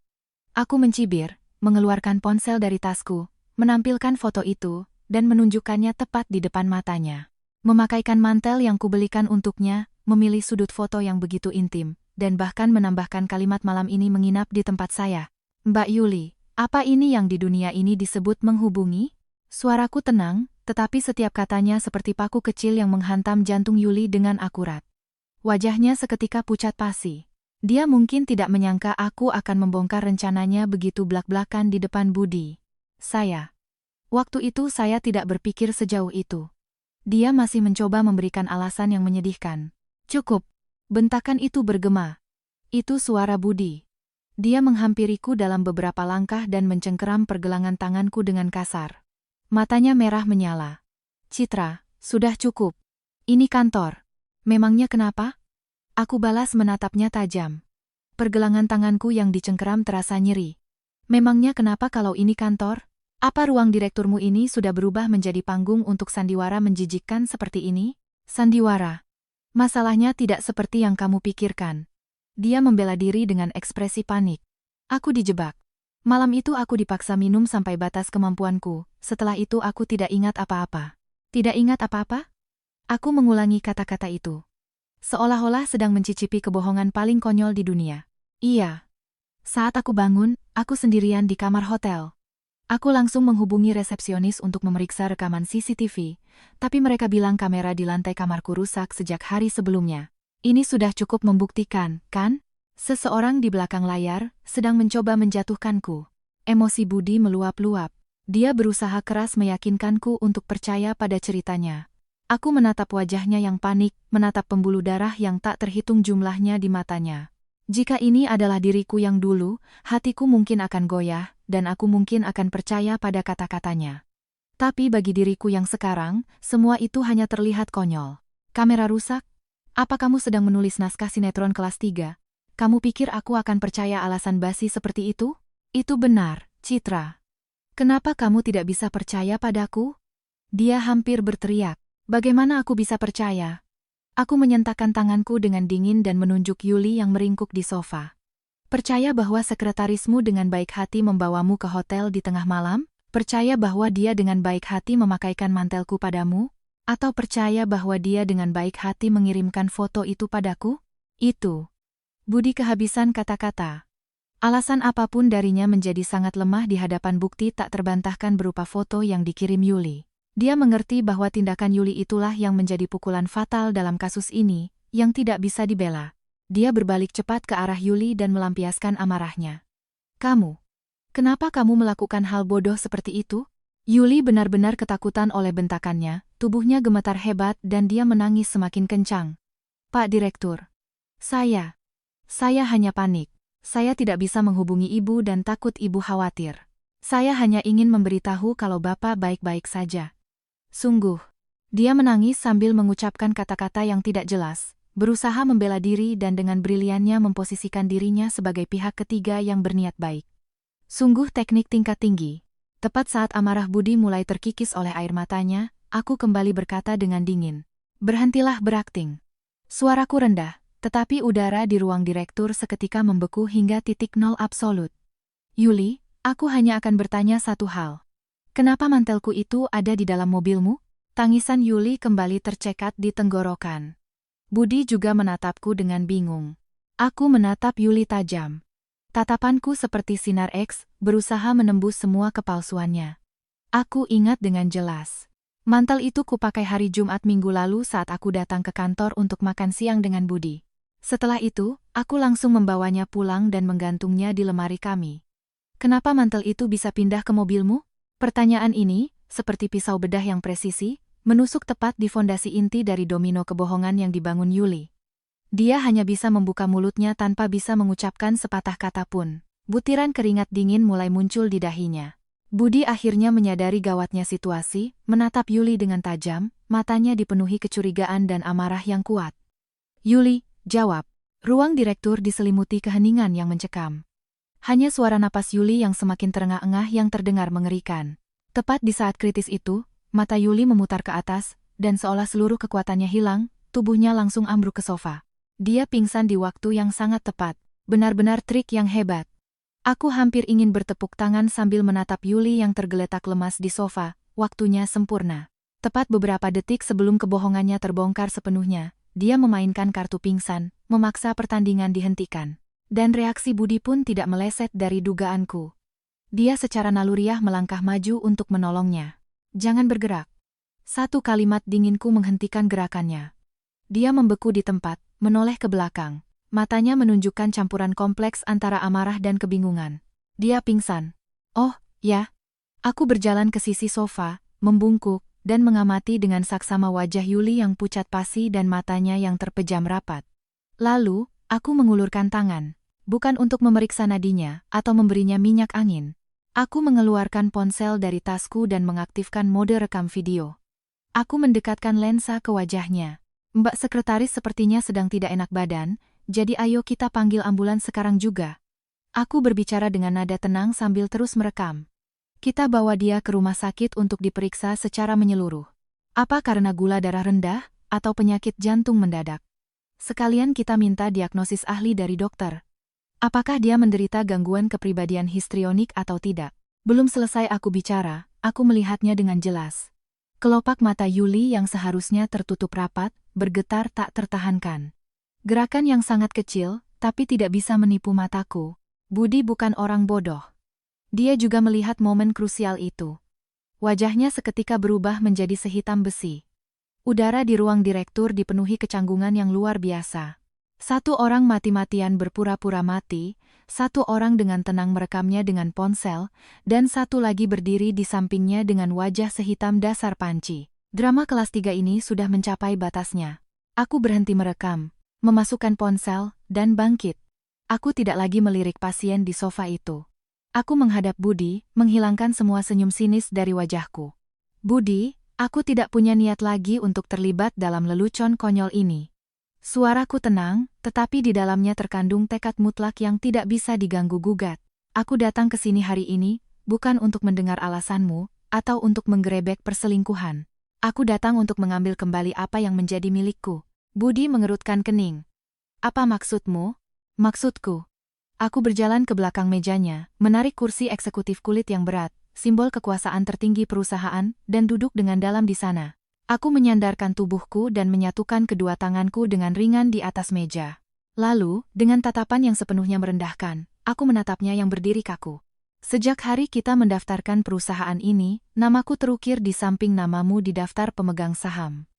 Speaker 1: Aku mencibir, mengeluarkan ponsel dari tasku, menampilkan foto itu, dan menunjukkannya tepat di depan matanya. Memakaikan mantel yang kubelikan untuknya, memilih sudut foto yang begitu intim, dan bahkan menambahkan kalimat malam ini menginap di tempat saya. Mbak Yuli, apa ini yang di dunia ini disebut menghubungi? Suaraku tenang, tetapi setiap katanya seperti paku kecil yang menghantam jantung Yuli dengan akurat. Wajahnya seketika pucat pasi. Dia mungkin tidak menyangka aku akan membongkar rencananya begitu blak-blakan di depan Budi. Waktu itu saya tidak berpikir sejauh itu. Dia masih mencoba memberikan alasan yang menyedihkan. Cukup. Bentakan itu bergema. Itu suara Budi. Dia menghampiriku dalam beberapa langkah dan mencengkeram pergelangan tanganku dengan kasar. Matanya merah menyala. Citra, sudah cukup. Ini kantor. Memangnya kenapa? Aku balas menatapnya tajam. Pergelangan tanganku yang dicengkeram terasa nyeri. Memangnya kenapa kalau ini kantor? Apa ruang direkturmu ini sudah berubah menjadi panggung untuk sandiwara menjijikkan seperti ini? Sandiwara. Masalahnya tidak seperti yang kamu pikirkan. Dia membela diri dengan ekspresi panik. Aku dijebak. Malam itu aku dipaksa minum sampai batas kemampuanku, setelah itu aku tidak ingat apa-apa. Tidak ingat apa-apa? Aku mengulangi kata-kata itu. Seolah-olah sedang mencicipi kebohongan paling konyol di dunia. Iya. Saat aku bangun, aku sendirian di kamar hotel. Aku langsung menghubungi resepsionis untuk memeriksa rekaman CCTV, tapi mereka bilang kamera di lantai kamarku rusak sejak hari sebelumnya. Ini sudah cukup membuktikan, kan? Seseorang di belakang layar sedang mencoba menjatuhkanku. Emosi Budi meluap-luap. Dia berusaha keras meyakinkanku untuk percaya pada ceritanya. Aku menatap wajahnya yang panik, menatap pembuluh darah yang tak terhitung jumlahnya di matanya. Jika ini adalah diriku yang dulu, hatiku mungkin akan goyah, dan aku mungkin akan percaya pada kata-katanya. Tapi bagi diriku yang sekarang, semua itu hanya terlihat konyol. Kamera rusak? Apa kamu sedang menulis naskah sinetron kelas 3? Kamu pikir aku akan percaya alasan basi seperti itu? Itu benar, Citra. Kenapa kamu tidak bisa percaya padaku? Dia hampir berteriak. Bagaimana aku bisa percaya? Aku menyentakkan tanganku dengan dingin dan menunjuk Yuli yang meringkuk di sofa. Percaya bahwa sekretarismu dengan baik hati membawamu ke hotel di tengah malam? Percaya bahwa dia dengan baik hati memakaikan mantelku padamu? Atau percaya bahwa dia dengan baik hati mengirimkan foto itu padaku? Itu. Budi kehabisan kata-kata. Alasan apapun darinya menjadi sangat lemah di hadapan bukti tak terbantahkan berupa foto yang dikirim Yuli. Dia mengerti bahwa tindakan Yuli itulah yang menjadi pukulan fatal dalam kasus ini, yang tidak bisa dibela. Dia berbalik cepat ke arah Yuli dan melampiaskan amarahnya. Kenapa kamu melakukan hal bodoh seperti itu? Yuli benar-benar ketakutan oleh bentakannya, tubuhnya gemetar hebat dan dia menangis semakin kencang. Pak Direktur. Saya hanya panik. Saya tidak bisa menghubungi ibu dan takut ibu khawatir. Saya hanya ingin memberitahu kalau Bapak baik-baik saja. Sungguh. Dia menangis sambil mengucapkan kata-kata yang tidak jelas, berusaha membela diri dan dengan briliannya memposisikan dirinya sebagai pihak ketiga yang berniat baik. Sungguh teknik tingkat tinggi. Tepat saat amarah Budi mulai terkikis oleh air matanya, aku kembali berkata dengan dingin. Berhentilah berakting. Suaraku rendah, tetapi udara di ruang direktur seketika membeku hingga titik nol absolut. Yuli, aku hanya akan bertanya satu hal. Kenapa mantelku itu ada di dalam mobilmu? Tangisan Yuli kembali tercekat di tenggorokan. Budi juga menatapku dengan bingung. Aku menatap Yuli tajam. Tatapanku seperti sinar X, berusaha menembus semua kepalsuannya. Aku ingat dengan jelas. Mantel itu kupakai hari Jumat minggu lalu saat aku datang ke kantor untuk makan siang dengan Budi. Setelah itu, aku langsung membawanya pulang dan menggantungnya di lemari kami. Kenapa mantel itu bisa pindah ke mobilmu? Pertanyaan ini, seperti pisau bedah yang presisi, menusuk tepat di fondasi inti dari domino kebohongan yang dibangun Yuli. Dia hanya bisa membuka mulutnya tanpa bisa mengucapkan sepatah kata pun. Butiran keringat dingin mulai muncul di dahinya. Budi akhirnya menyadari gawatnya situasi, menatap Yuli dengan tajam, matanya dipenuhi kecurigaan dan amarah yang kuat. Yuli, jawab. Ruang direktur diselimuti keheningan yang mencekam. Hanya suara napas Yuli yang semakin terengah-engah yang terdengar mengerikan. Tepat di saat kritis itu, mata Yuli memutar ke atas, dan seolah seluruh kekuatannya hilang, tubuhnya langsung ambruk ke sofa. Dia pingsan di waktu yang sangat tepat. Benar-benar trik yang hebat. Aku hampir ingin bertepuk tangan sambil menatap Yuli yang tergeletak lemas di sofa. Waktunya sempurna. Tepat beberapa detik sebelum kebohongannya terbongkar sepenuhnya, dia memainkan kartu pingsan, memaksa pertandingan dihentikan. Dan reaksi Budi pun tidak meleset dari dugaanku. Dia secara naluriah melangkah maju untuk menolongnya. Jangan bergerak. Satu kalimat dinginku menghentikan gerakannya. Dia membeku di tempat, menoleh ke belakang. Matanya menunjukkan campuran kompleks antara amarah dan kebingungan. Dia pingsan. Oh, ya. Aku berjalan ke sisi sofa, membungkuk, dan mengamati dengan saksama wajah Yuli yang pucat pasi dan matanya yang terpejam rapat. Lalu, aku mengulurkan tangan. Bukan untuk memeriksa nadinya atau memberinya minyak angin. Aku mengeluarkan ponsel dari tasku dan mengaktifkan mode rekam video. Aku mendekatkan lensa ke wajahnya. Mbak sekretaris sepertinya sedang tidak enak badan, jadi ayo kita panggil ambulans sekarang juga. Aku berbicara dengan nada tenang sambil terus merekam. Kita bawa dia ke rumah sakit untuk diperiksa secara menyeluruh. Apa karena gula darah rendah atau penyakit jantung mendadak? Sekalian kita minta diagnosis ahli dari dokter. Apakah dia menderita gangguan kepribadian histrionik atau tidak? Belum selesai aku bicara, aku melihatnya dengan jelas. Kelopak mata Yuli yang seharusnya tertutup rapat, bergetar tak tertahankan. Gerakan yang sangat kecil, tapi tidak bisa menipu mataku. Budi bukan orang bodoh. Dia juga melihat momen krusial itu. Wajahnya seketika berubah menjadi sehitam besi. Udara di ruang direktur dipenuhi kecanggungan yang luar biasa. Satu orang mati-matian berpura-pura mati, satu orang dengan tenang merekamnya dengan ponsel, dan satu lagi berdiri di sampingnya dengan wajah sehitam dasar panci. Drama kelas 3 ini sudah mencapai batasnya. Aku berhenti merekam, memasukkan ponsel, dan bangkit. Aku tidak lagi melirik pasien di sofa itu. Aku menghadap Budi, menghilangkan semua senyum sinis dari wajahku. Budi, aku tidak punya niat lagi untuk terlibat dalam lelucon konyol ini. Suaraku tenang, tetapi di dalamnya terkandung tekad mutlak yang tidak bisa diganggu-gugat. Aku datang ke sini hari ini, bukan untuk mendengar alasanmu, atau untuk menggerebek perselingkuhan. Aku datang untuk mengambil kembali apa yang menjadi milikku. Budi mengerutkan kening. Apa maksudmu? Maksudku. Aku berjalan ke belakang mejanya, menarik kursi eksekutif kulit yang berat, simbol kekuasaan tertinggi perusahaan, dan duduk dengan dalam di sana. Aku menyandarkan tubuhku dan menyatukan kedua tanganku dengan ringan di atas meja. Lalu, dengan tatapan yang sepenuhnya merendahkan, aku menatapnya yang berdiri kaku. Sejak hari kita mendaftarkan perusahaan ini, namaku terukir di samping namamu di daftar pemegang saham.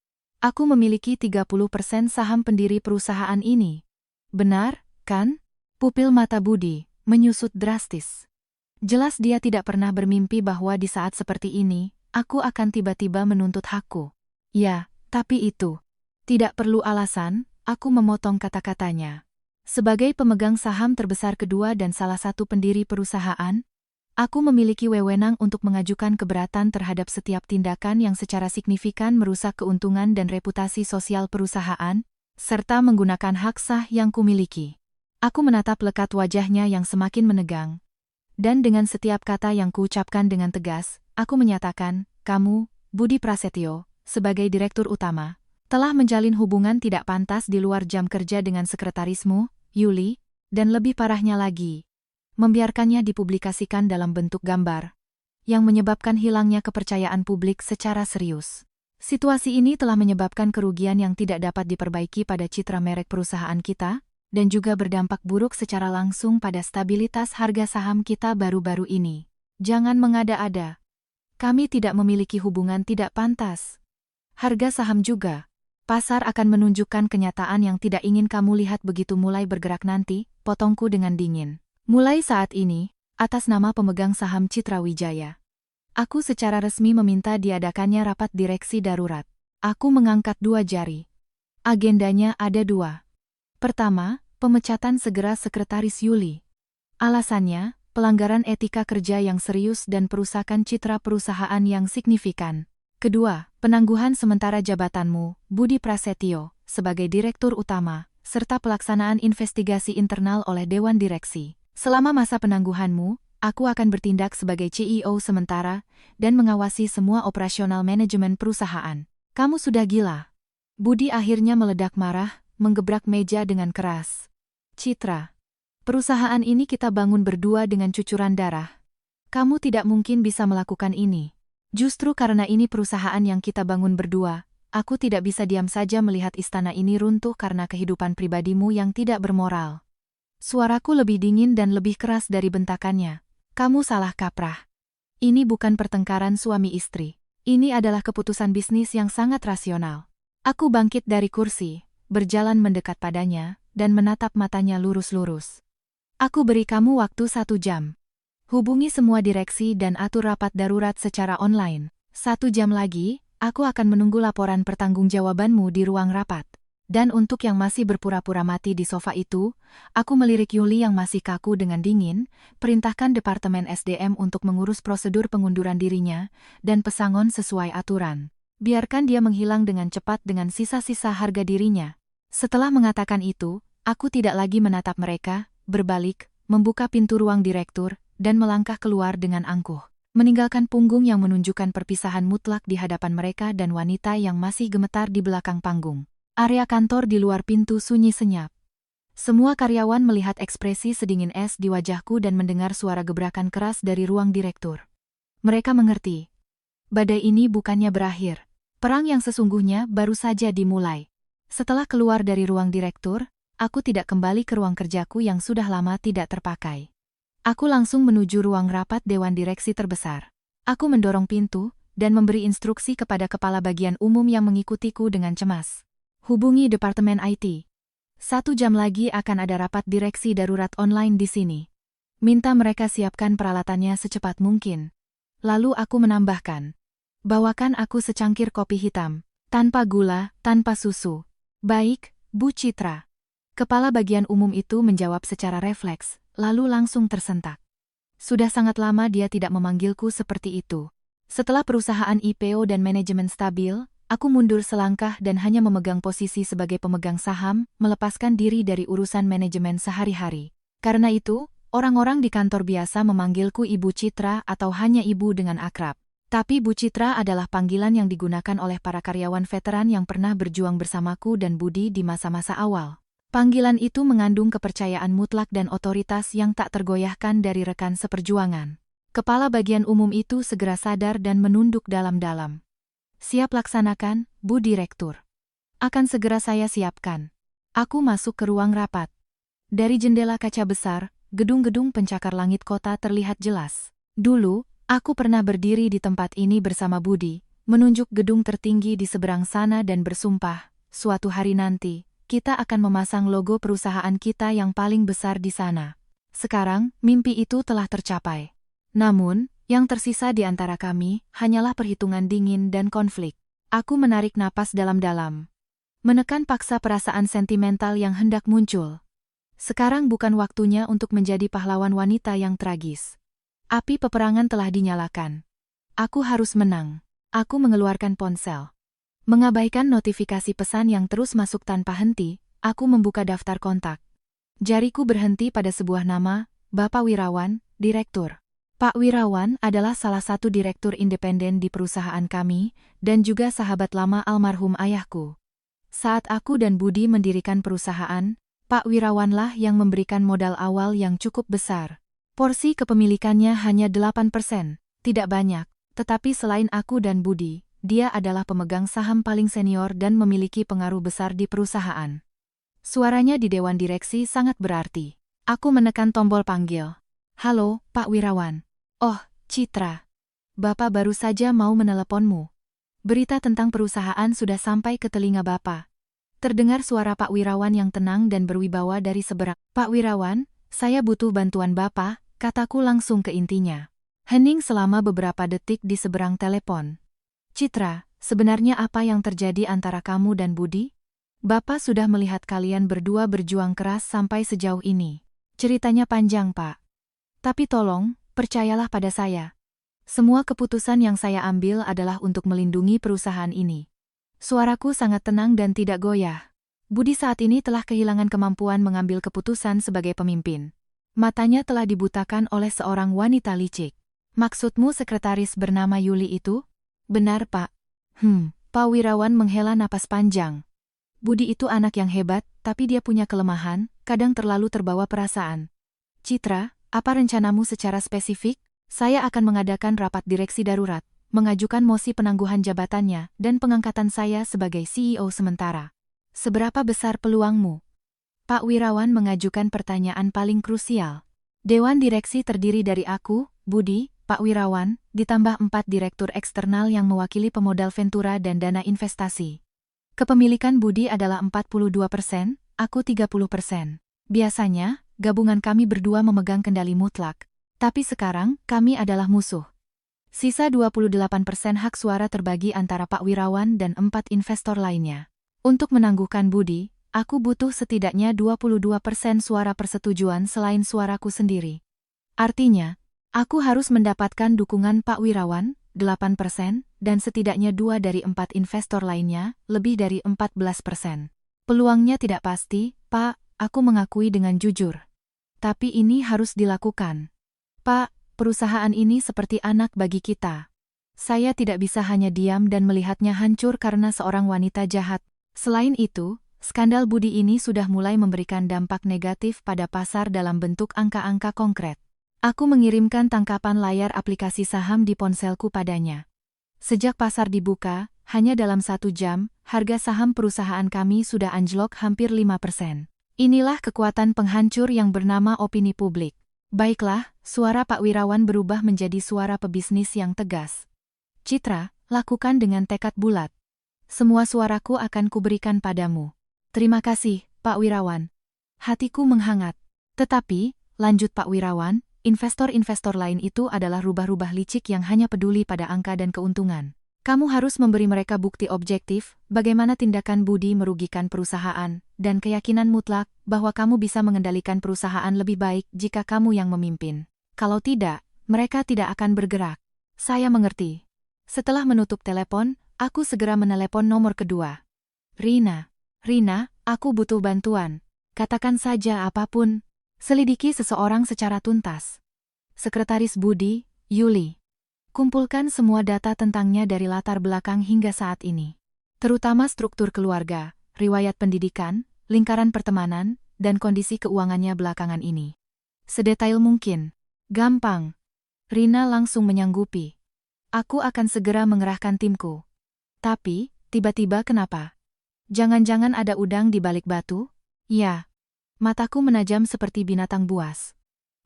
Speaker 1: Aku memiliki 30% saham pendiri perusahaan ini. Benar, kan? Pupil mata Budi menyusut drastis. Jelas dia tidak pernah bermimpi bahwa di saat seperti ini, aku akan tiba-tiba menuntut hakku. Ya, tapi itu. Tidak perlu alasan, aku memotong kata-katanya. Sebagai pemegang saham terbesar kedua dan salah satu pendiri perusahaan, aku memiliki wewenang untuk mengajukan keberatan terhadap setiap tindakan yang secara signifikan merusak keuntungan dan reputasi sosial perusahaan, serta menggunakan hak sah yang kumiliki. Aku menatap lekat wajahnya yang semakin menegang. Dan dengan setiap kata yang kuucapkan dengan tegas, aku menyatakan, kamu, Budi Prasetyo, sebagai direktur utama, telah menjalin hubungan tidak pantas di luar jam kerja dengan sekretarismu, Yuli, dan lebih parahnya lagi, membiarkannya dipublikasikan dalam bentuk gambar, yang menyebabkan hilangnya kepercayaan publik secara serius. Situasi ini telah menyebabkan kerugian yang tidak dapat diperbaiki pada citra merek perusahaan kita, dan juga berdampak buruk secara langsung pada stabilitas harga saham kita baru-baru ini. Jangan mengada-ada. Kami tidak memiliki hubungan tidak pantas. Harga saham juga. Pasar akan menunjukkan kenyataan yang tidak ingin kamu lihat begitu mulai bergerak nanti, potongku dengan dingin. Mulai saat ini, atas nama pemegang saham Citra Wijaya, aku secara resmi meminta diadakannya rapat direksi darurat. Aku mengangkat dua jari. Agendanya ada dua. Pertama, pemecatan segera Sekretaris Yuli. Alasannya, pelanggaran etika kerja yang serius dan perusakan citra perusahaan yang signifikan. Kedua, penangguhan sementara jabatanmu, Budi Prasetyo, sebagai Direktur Utama, serta pelaksanaan investigasi internal oleh Dewan Direksi. Selama masa penangguhanmu, aku akan bertindak sebagai CEO sementara dan mengawasi semua operasional manajemen perusahaan. Kamu sudah gila. Budi akhirnya meledak marah, menggebrak meja dengan keras. Citra, perusahaan ini kita bangun berdua dengan cucuran darah. Kamu tidak mungkin bisa melakukan ini. Justru karena ini perusahaan yang kita bangun berdua, aku tidak bisa diam saja melihat istana ini runtuh karena kehidupan pribadimu yang tidak bermoral. Suaraku lebih dingin dan lebih keras dari bentakannya. Kamu salah kaprah. Ini bukan pertengkaran suami istri. Ini adalah keputusan bisnis yang sangat rasional. Aku bangkit dari kursi, berjalan mendekat padanya, dan menatap matanya lurus-lurus. Aku beri kamu waktu 1 jam. Hubungi semua direksi dan atur rapat darurat secara online. 1 jam lagi, aku akan menunggu laporan pertanggungjawabanmu di ruang rapat. Dan untuk yang masih berpura-pura mati di sofa itu, aku melirik Yuli yang masih kaku dengan dingin, perintahkan Departemen SDM untuk mengurus prosedur pengunduran dirinya, dan pesangon sesuai aturan. Biarkan dia menghilang dengan cepat dengan sisa-sisa harga dirinya. Setelah mengatakan itu, aku tidak lagi menatap mereka, berbalik, membuka pintu ruang direktur, dan melangkah keluar dengan angkuh. Meninggalkan punggung yang menunjukkan perpisahan mutlak di hadapan mereka dan wanita yang masih gemetar di belakang panggung. Area kantor di luar pintu sunyi senyap. Semua karyawan melihat ekspresi sedingin es di wajahku dan mendengar suara gebrakan keras dari ruang direktur. Mereka mengerti. Badai ini bukannya berakhir. Perang yang sesungguhnya baru saja dimulai. Setelah keluar dari ruang direktur, aku tidak kembali ke ruang kerjaku yang sudah lama tidak terpakai. Aku langsung menuju ruang rapat Dewan Direksi terbesar. Aku mendorong pintu dan memberi instruksi kepada kepala bagian umum yang mengikutiku dengan cemas. Hubungi Departemen IT. 1 jam lagi akan ada rapat direksi darurat online di sini. Minta mereka siapkan peralatannya secepat mungkin. Lalu aku menambahkan. Bawakan aku secangkir kopi hitam, tanpa gula, tanpa susu. Baik, Bu Citra. Kepala bagian umum itu menjawab secara refleks, lalu langsung tersentak. Sudah sangat lama dia tidak memanggilku seperti itu. Setelah perusahaan IPO dan manajemen stabil, aku mundur selangkah dan hanya memegang posisi sebagai pemegang saham, melepaskan diri dari urusan manajemen sehari-hari. Karena itu, orang-orang di kantor biasa memanggilku Ibu Citra atau hanya Ibu dengan akrab. Tapi Bu Citra adalah panggilan yang digunakan oleh para karyawan veteran yang pernah berjuang bersamaku dan Budi di masa-masa awal. Panggilan itu mengandung kepercayaan mutlak dan otoritas yang tak tergoyahkan dari rekan seperjuangan. Kepala bagian umum itu segera sadar dan menunduk dalam-dalam. Siap laksanakan, Bu Direktur. Akan segera saya siapkan. Aku masuk ke ruang rapat. Dari jendela kaca besar, gedung-gedung pencakar langit kota terlihat jelas. Dulu, aku pernah berdiri di tempat ini bersama Budi, menunjuk gedung tertinggi di seberang sana dan bersumpah, suatu hari nanti, kita akan memasang logo perusahaan kita yang paling besar di sana. Sekarang, mimpi itu telah tercapai. Namun, yang tersisa di antara kami hanyalah perhitungan dingin dan konflik. Aku menarik napas dalam-dalam. Menekan paksa perasaan sentimental yang hendak muncul. Sekarang bukan waktunya untuk menjadi pahlawan wanita yang tragis. Api peperangan telah dinyalakan. Aku harus menang. Aku mengeluarkan ponsel. Mengabaikan notifikasi pesan yang terus masuk tanpa henti, aku membuka daftar kontak. Jariku berhenti pada sebuah nama, Bapak Wirawan, Direktur. Pak Wirawan adalah salah satu direktur independen di perusahaan kami, dan juga sahabat lama almarhum ayahku. Saat aku dan Budi mendirikan perusahaan, Pak Wirawanlah yang memberikan modal awal yang cukup besar. Porsi kepemilikannya hanya 8%, tidak banyak, tetapi selain aku dan Budi, dia adalah pemegang saham paling senior dan memiliki pengaruh besar di perusahaan. Suaranya di Dewan Direksi sangat berarti. Aku menekan tombol panggil. Halo, Pak Wirawan. Oh, Citra. Bapak baru saja mau meneleponmu. Berita tentang perusahaan sudah sampai ke telinga Bapak. Terdengar suara Pak Wirawan yang tenang dan berwibawa dari seberang. Pak Wirawan, saya butuh bantuan Bapak, kataku langsung ke intinya. Hening selama beberapa detik di seberang telepon. Citra, sebenarnya apa yang terjadi antara kamu dan Budi? Bapak sudah melihat kalian berdua berjuang keras sampai sejauh ini. Ceritanya panjang, Pak. Tapi tolong, percayalah pada saya. Semua keputusan yang saya ambil adalah untuk melindungi perusahaan ini. Suaraku sangat tenang dan tidak goyah. Budi saat ini telah kehilangan kemampuan mengambil keputusan sebagai pemimpin. Matanya telah dibutakan oleh seorang wanita licik. Maksudmu sekretaris bernama Yuli itu? Benar, Pak. Pak Wirawan menghela napas panjang. Budi itu anak yang hebat, tapi dia punya kelemahan, kadang terlalu terbawa perasaan. Citra, apa rencanamu secara spesifik? Saya akan mengadakan rapat direksi darurat, mengajukan mosi penangguhan jabatannya, dan pengangkatan saya sebagai CEO sementara. Seberapa besar peluangmu? Pak Wirawan mengajukan pertanyaan paling krusial. Dewan direksi terdiri dari aku, Budi, Pak Wirawan, ditambah 4 direktur eksternal yang mewakili pemodal Ventura dan dana investasi. Kepemilikan Budi adalah 42%, aku 30%. Biasanya, gabungan kami berdua memegang kendali mutlak. Tapi sekarang, kami adalah musuh. Sisa 28% hak suara terbagi antara Pak Wirawan dan 4 investor lainnya. Untuk menangguhkan Budi, aku butuh setidaknya 22% suara persetujuan selain suaraku sendiri. Artinya, aku harus mendapatkan dukungan Pak Wirawan, 8%, dan setidaknya 2 dari 4 investor lainnya, lebih dari 14%. Peluangnya tidak pasti, Pak, aku mengakui dengan jujur. Tapi ini harus dilakukan. Pak, perusahaan ini seperti anak bagi kita. Saya tidak bisa hanya diam dan melihatnya hancur karena seorang wanita jahat. Selain itu, skandal Budi ini sudah mulai memberikan dampak negatif pada pasar dalam bentuk angka-angka konkret. Aku mengirimkan tangkapan layar aplikasi saham di ponselku padanya. Sejak pasar dibuka, hanya dalam 1 jam, harga saham perusahaan kami sudah anjlok hampir 5%. Inilah kekuatan penghancur yang bernama opini publik. Baiklah, suara Pak Wirawan berubah menjadi suara pebisnis yang tegas. Citra, lakukan dengan tekad bulat. Semua suaraku akan kuberikan padamu. Terima kasih, Pak Wirawan. Hatiku menghangat. Tetapi, lanjut Pak Wirawan, investor-investor lain itu adalah rubah-rubah licik yang hanya peduli pada angka dan keuntungan. Kamu harus memberi mereka bukti objektif, bagaimana tindakan Budi merugikan perusahaan, dan keyakinan mutlak bahwa kamu bisa mengendalikan perusahaan lebih baik jika kamu yang memimpin. Kalau tidak, mereka tidak akan bergerak. Saya mengerti. Setelah menutup telepon, aku segera menelepon nomor kedua. Rina, aku butuh bantuan. Katakan saja apapun. Selidiki seseorang secara tuntas. Sekretaris Budi, Yuli. Kumpulkan semua data tentangnya dari latar belakang hingga saat ini. Terutama struktur keluarga, riwayat pendidikan, lingkaran pertemanan, dan kondisi keuangannya belakangan ini. Sedetail mungkin. Gampang. Rina langsung menyanggupi. Aku akan segera mengerahkan timku. Tapi, tiba-tiba kenapa? Jangan-jangan ada udang di balik batu? Ya. Mataku menajam seperti binatang buas.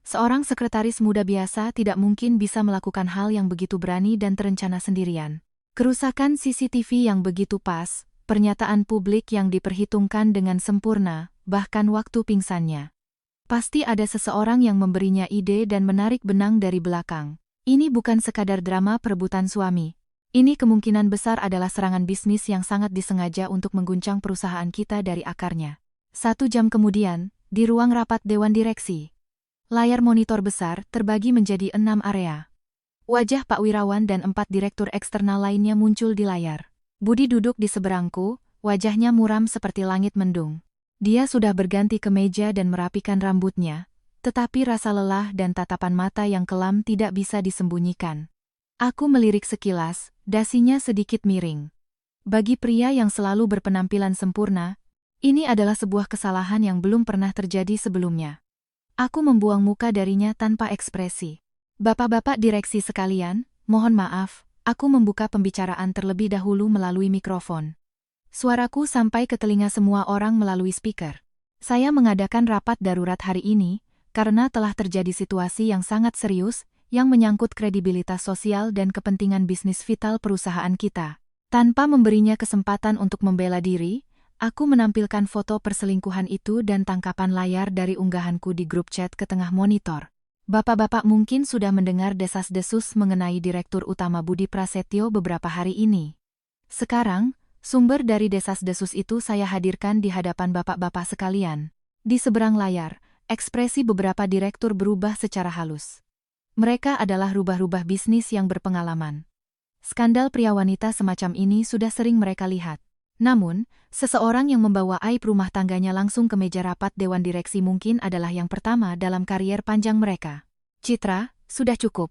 Speaker 1: Seorang sekretaris muda biasa tidak mungkin bisa melakukan hal yang begitu berani dan terencana sendirian. Kerusakan CCTV yang begitu pas, pernyataan publik yang diperhitungkan dengan sempurna, bahkan waktu pingsannya. Pasti ada seseorang yang memberinya ide dan menarik benang dari belakang. Ini bukan sekadar drama perebutan suami. Ini kemungkinan besar adalah serangan bisnis yang sangat disengaja untuk mengguncang perusahaan kita dari akarnya. 1 jam kemudian, di ruang rapat Dewan Direksi. Layar monitor besar terbagi menjadi 6 area. Wajah Pak Wirawan dan 4 direktur eksternal lainnya muncul di layar. Budi duduk di seberangku, wajahnya muram seperti langit mendung. Dia sudah berganti kemeja dan merapikan rambutnya, tetapi rasa lelah dan tatapan mata yang kelam tidak bisa disembunyikan. Aku melirik sekilas, dasinya sedikit miring. Bagi pria yang selalu berpenampilan sempurna, ini adalah sebuah kesalahan yang belum pernah terjadi sebelumnya. Aku membuang muka darinya tanpa ekspresi. Bapak-bapak direksi sekalian, mohon maaf, aku membuka pembicaraan terlebih dahulu melalui mikrofon. Suaraku sampai ke telinga semua orang melalui speaker. Saya mengadakan rapat darurat hari ini, karena telah terjadi situasi yang sangat serius, yang menyangkut kredibilitas sosial dan kepentingan bisnis vital perusahaan kita. Tanpa memberinya kesempatan untuk membela diri, aku menampilkan foto perselingkuhan itu dan tangkapan layar dari unggahanku di grup chat ke tengah monitor. Bapak-bapak mungkin sudah mendengar desas-desus mengenai Direktur Utama Budi Prasetyo beberapa hari ini. Sekarang, sumber dari desas-desus itu saya hadirkan di hadapan bapak-bapak sekalian. Di seberang layar, ekspresi beberapa direktur berubah secara halus. Mereka adalah rubah-rubah bisnis yang berpengalaman. Skandal pria wanita semacam ini sudah sering mereka lihat. Namun, seseorang yang membawa aib rumah tangganya langsung ke meja rapat dewan direksi mungkin adalah yang pertama dalam karier panjang mereka. Citra, sudah cukup.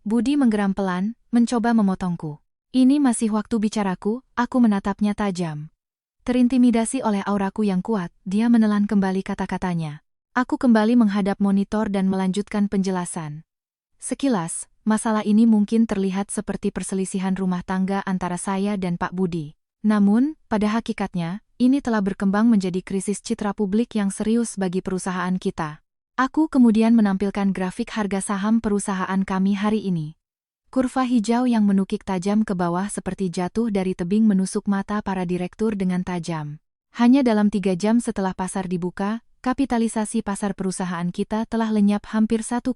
Speaker 1: Budi menggeram pelan, mencoba memotongku. Ini masih waktu bicaraku, aku menatapnya tajam. Terintimidasi oleh auraku yang kuat, dia menelan kembali kata-katanya. Aku kembali menghadap monitor dan melanjutkan penjelasan. Sekilas, masalah ini mungkin terlihat seperti perselisihan rumah tangga antara saya dan Pak Budi. Namun, pada hakikatnya, ini telah berkembang menjadi krisis citra publik yang serius bagi perusahaan kita. Aku kemudian menampilkan grafik harga saham perusahaan kami hari ini. Kurva hijau yang menukik tajam ke bawah seperti jatuh dari tebing menusuk mata para direktur dengan tajam. Hanya dalam 3 jam setelah pasar dibuka, kapitalisasi pasar perusahaan kita telah lenyap hampir 1,6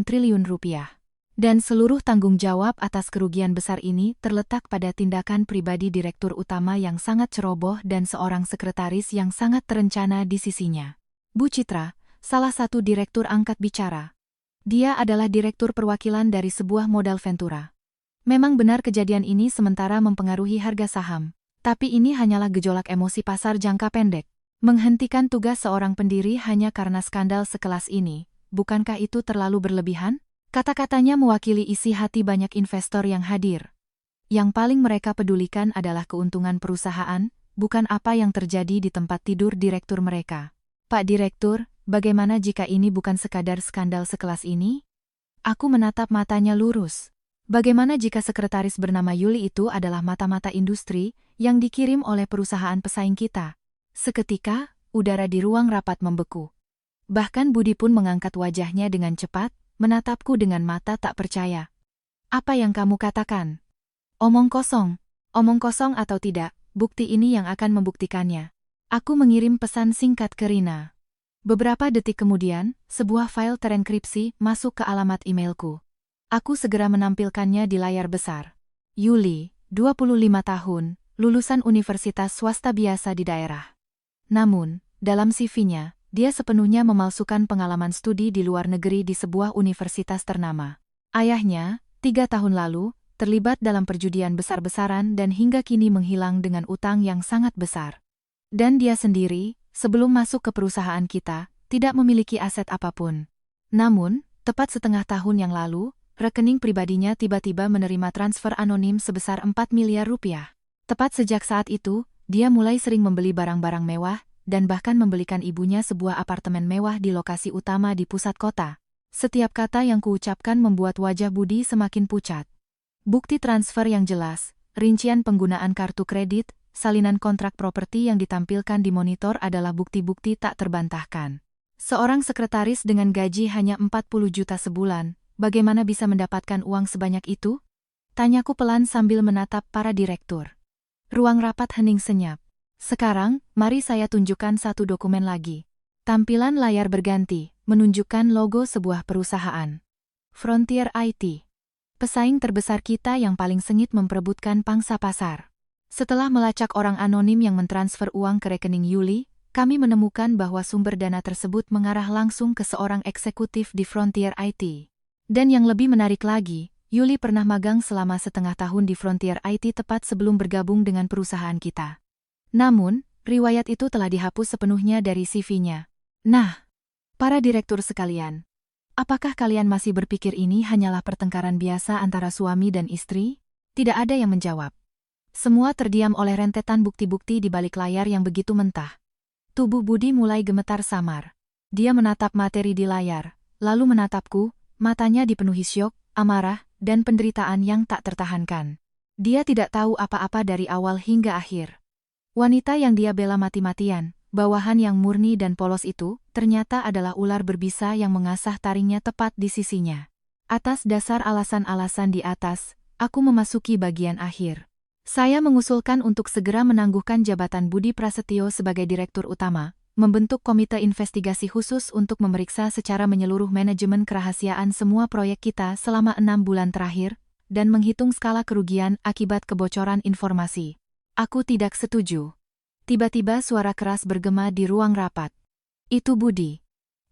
Speaker 1: triliun rupiah. Dan seluruh tanggung jawab atas kerugian besar ini terletak pada tindakan pribadi direktur utama yang sangat ceroboh dan seorang sekretaris yang sangat terencana di sisinya. Bu Citra, salah satu direktur angkat bicara. Dia adalah direktur perwakilan dari sebuah modal Ventura. Memang benar kejadian ini sementara mempengaruhi harga saham, tapi ini hanyalah gejolak emosi pasar jangka pendek. Menghentikan tugas seorang pendiri hanya karena skandal sekelas ini, bukankah itu terlalu berlebihan? Kata-katanya mewakili isi hati banyak investor yang hadir. Yang paling mereka pedulikan adalah keuntungan perusahaan, bukan apa yang terjadi di tempat tidur direktur mereka. Pak Direktur, bagaimana jika ini bukan sekadar skandal sekelas ini? Aku menatap matanya lurus. Bagaimana jika sekretaris bernama Yuli itu adalah mata-mata industri yang dikirim oleh perusahaan pesaing kita? Seketika, udara di ruang rapat membeku. Bahkan Budi pun mengangkat wajahnya dengan cepat, menatapku dengan mata tak percaya. Apa yang kamu katakan? Omong kosong atau tidak, bukti ini yang akan membuktikannya. Aku mengirim pesan singkat ke Rina. Beberapa detik kemudian, sebuah file terenkripsi masuk ke alamat emailku. Aku segera menampilkannya di layar besar. Yuli, 25 tahun, lulusan universitas swasta biasa di daerah. Namun, dalam CV-nya, dia sepenuhnya memalsukan pengalaman studi di luar negeri di sebuah universitas ternama. Ayahnya, 3 tahun lalu, terlibat dalam perjudian besar-besaran dan hingga kini menghilang dengan utang yang sangat besar. Dan dia sendiri, sebelum masuk ke perusahaan kita, tidak memiliki aset apapun. Namun, tepat setengah tahun yang lalu, rekening pribadinya tiba-tiba menerima transfer anonim sebesar 4 miliar rupiah. Tepat sejak saat itu, dia mulai sering membeli barang-barang mewah, dan bahkan membelikan ibunya sebuah apartemen mewah di lokasi utama di pusat kota. Setiap kata yang kuucapkan membuat wajah Budi semakin pucat. Bukti transfer yang jelas, rincian penggunaan kartu kredit, salinan kontrak properti yang ditampilkan di monitor adalah bukti-bukti tak terbantahkan. Seorang sekretaris dengan gaji hanya 40 juta sebulan, bagaimana bisa mendapatkan uang sebanyak itu? Tanyaku pelan sambil menatap para direktur. Ruang rapat hening senyap. Sekarang, mari saya tunjukkan satu dokumen lagi. Tampilan layar berganti, menunjukkan logo sebuah perusahaan. Frontier IT. Pesaing terbesar kita yang paling sengit memperebutkan pangsa pasar. Setelah melacak orang anonim yang mentransfer uang ke rekening Yuli, kami menemukan bahwa sumber dana tersebut mengarah langsung ke seorang eksekutif di Frontier IT. Dan yang lebih menarik lagi, Yuli pernah magang selama setengah tahun di Frontier IT tepat sebelum bergabung dengan perusahaan kita. Namun, riwayat itu telah dihapus sepenuhnya dari CV-nya. Nah, para direktur sekalian, apakah kalian masih berpikir ini hanyalah pertengkaran biasa antara suami dan istri? Tidak ada yang menjawab. Semua terdiam oleh rentetan bukti-bukti di balik layar yang begitu mentah. Tubuh Budi mulai gemetar samar. Dia menatap materi di layar, lalu menatapku, matanya dipenuhi syok, amarah, dan penderitaan yang tak tertahankan. Dia tidak tahu apa-apa dari awal hingga akhir. Wanita yang dia bela mati-matian, bawahan yang murni dan polos itu, ternyata adalah ular berbisa yang mengasah taringnya tepat di sisinya. Atas dasar alasan-alasan di atas, aku memasuki bagian akhir. Saya mengusulkan untuk segera menangguhkan jabatan Budi Prasetyo sebagai Direktur Utama, membentuk komite investigasi khusus untuk memeriksa secara menyeluruh manajemen kerahasiaan semua proyek kita selama 6 bulan terakhir, dan menghitung skala kerugian akibat kebocoran informasi. Aku tidak setuju. Tiba-tiba suara keras bergema di ruang rapat. Itu Budi.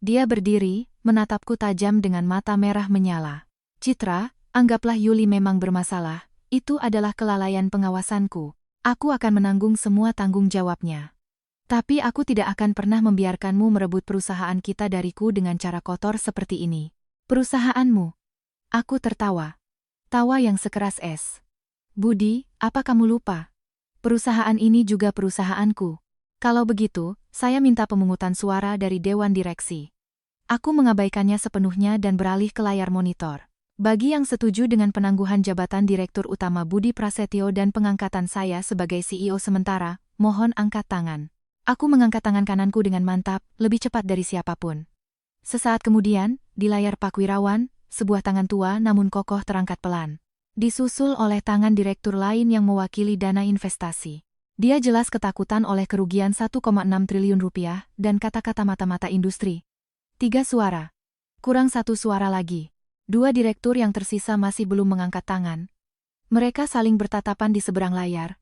Speaker 1: Dia berdiri, menatapku tajam dengan mata merah menyala. Citra, anggaplah Yuli memang bermasalah, itu adalah kelalaian pengawasanku. Aku akan menanggung semua tanggung jawabnya. Tapi aku tidak akan pernah membiarkanmu merebut perusahaan kita dariku dengan cara kotor seperti ini. Perusahaanmu? Aku tertawa. Tawa yang sekeras es. Budi, apa kamu lupa? Perusahaan ini juga perusahaanku. Kalau begitu, saya minta pemungutan suara dari Dewan Direksi. Aku mengabaikannya sepenuhnya dan beralih ke layar monitor. Bagi yang setuju dengan penangguhan jabatan Direktur Utama Budi Prasetyo dan pengangkatan saya sebagai CEO sementara, mohon angkat tangan. Aku mengangkat tangan kananku dengan mantap, lebih cepat dari siapapun. Sesaat kemudian, di layar Pak Wirawan, sebuah tangan tua namun kokoh terangkat pelan. Disusul oleh tangan direktur lain yang mewakili dana investasi. Dia jelas ketakutan oleh kerugian 1,6 triliun rupiah dan kata-kata mata-mata industri. 3 suara. Kurang 1 suara lagi. 2 direktur yang tersisa masih belum mengangkat tangan. Mereka saling bertatapan di seberang layar.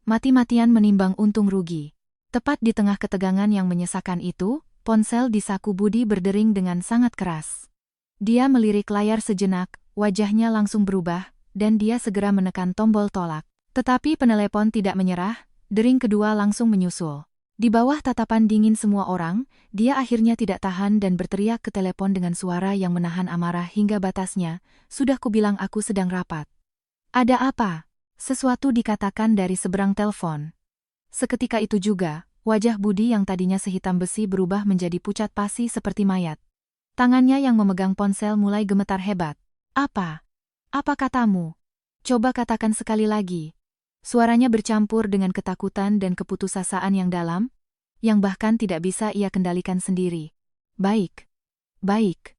Speaker 1: Mati-matian menimbang untung rugi. Tepat di tengah ketegangan yang menyesakan itu, ponsel di saku Budi berdering dengan sangat keras. Dia melirik layar sejenak, wajahnya langsung berubah, dan dia segera menekan tombol tolak. Tetapi penelepon tidak menyerah, dering kedua langsung menyusul. Di bawah tatapan dingin semua orang, dia akhirnya tidak tahan dan berteriak ke telepon dengan suara yang menahan amarah hingga batasnya, "Sudah kubilang aku sedang rapat." "Ada apa?" Sesuatu dikatakan dari seberang telepon. Seketika itu juga, wajah Budi yang tadinya sehitam besi berubah menjadi pucat pasi seperti mayat. Tangannya yang memegang ponsel mulai gemetar hebat. "Apa? Apa katamu? Coba katakan sekali lagi." Suaranya bercampur dengan ketakutan dan keputusasaan yang dalam, yang bahkan tidak bisa ia kendalikan sendiri. "Baik. Baik.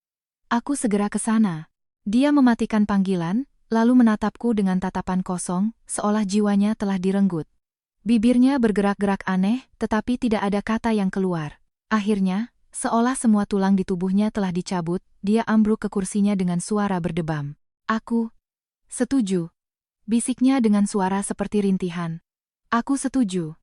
Speaker 1: Aku segera ke sana." Dia mematikan panggilan, lalu menatapku dengan tatapan kosong, seolah jiwanya telah direnggut. Bibirnya bergerak-gerak aneh, tetapi tidak ada kata yang keluar. Akhirnya, seolah semua tulang di tubuhnya telah dicabut, dia ambruk ke kursinya dengan suara berdebam. "Aku setuju," bisiknya dengan suara seperti rintihan. "Aku setuju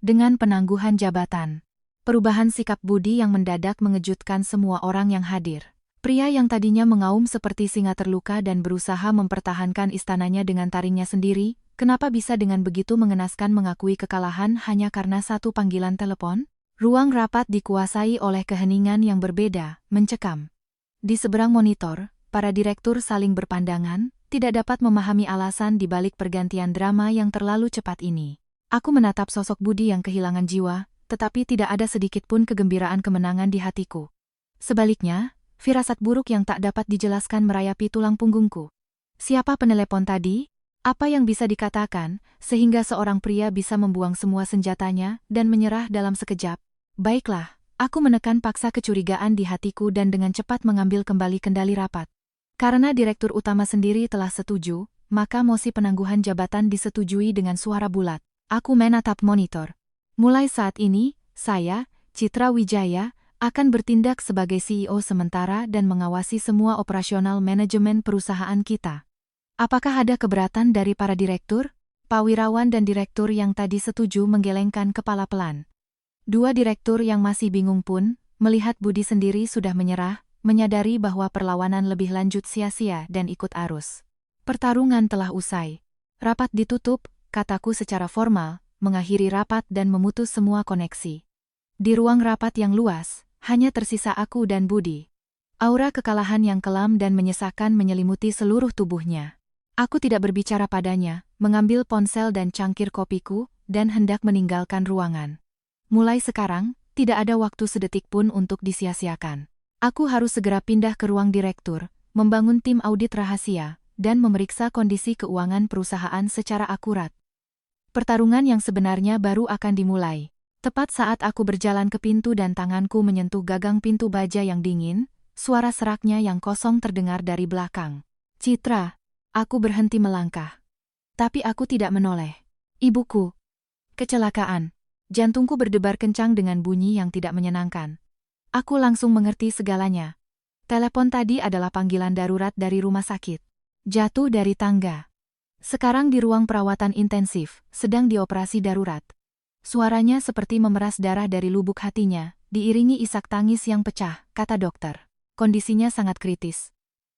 Speaker 1: dengan penangguhan jabatan." Perubahan sikap Budi yang mendadak mengejutkan semua orang yang hadir. Pria yang tadinya mengaum seperti singa terluka dan berusaha mempertahankan istananya dengan taringnya sendiri, kenapa bisa dengan begitu mengenaskan mengakui kekalahan hanya karena satu panggilan telepon? Ruang rapat dikuasai oleh keheningan yang berbeda, mencekam. Di seberang monitor, para direktur saling berpandangan, tidak dapat memahami alasan di balik pergantian drama yang terlalu cepat ini. Aku menatap sosok Budi yang kehilangan jiwa, tetapi tidak ada sedikit pun kegembiraan kemenangan di hatiku. Sebaliknya, firasat buruk yang tak dapat dijelaskan merayapi tulang punggungku. Siapa penelepon tadi? Apa yang bisa dikatakan, sehingga seorang pria bisa membuang semua senjatanya dan menyerah dalam sekejap? Baiklah, aku menekan paksa kecurigaan di hatiku dan dengan cepat mengambil kembali kendali rapat. Karena Direktur Utama sendiri telah setuju, maka mosi penangguhan jabatan disetujui dengan suara bulat. Aku menatap monitor. Mulai saat ini, saya, Citra Wijaya, akan bertindak sebagai CEO sementara dan mengawasi semua operasional manajemen perusahaan kita. Apakah ada keberatan dari para direktur? Pak Wirawan dan direktur yang tadi setuju menggelengkan kepala pelan. 2 direktur yang masih bingung pun, melihat Budi sendiri sudah menyerah, menyadari bahwa perlawanan lebih lanjut sia-sia dan ikut arus. Pertarungan telah usai. Rapat ditutup, kataku secara formal, mengakhiri rapat dan memutus semua koneksi. Di ruang rapat yang luas, hanya tersisa aku dan Budi. Aura kekalahan yang kelam dan menyesakan menyelimuti seluruh tubuhnya. Aku tidak berbicara padanya, mengambil ponsel dan cangkir kopiku, dan hendak meninggalkan ruangan. Mulai sekarang, tidak ada waktu sedetik pun untuk disia-siakan. Aku harus segera pindah ke ruang direktur, membangun tim audit rahasia, dan memeriksa kondisi keuangan perusahaan secara akurat. Pertarungan yang sebenarnya baru akan dimulai. Tepat saat aku berjalan ke pintu dan tanganku menyentuh gagang pintu baja yang dingin, suara seraknya yang kosong terdengar dari belakang. "Citra." Aku berhenti melangkah. Tapi aku tidak menoleh. "Ibuku." "Kecelakaan." Jantungku berdebar kencang dengan bunyi yang tidak menyenangkan. Aku langsung mengerti segalanya. Telepon tadi adalah panggilan darurat dari rumah sakit. Jatuh dari tangga. Sekarang di ruang perawatan intensif, sedang dioperasi darurat. Suaranya seperti memeras darah dari lubuk hatinya, diiringi isak tangis yang pecah, kata dokter. Kondisinya sangat kritis.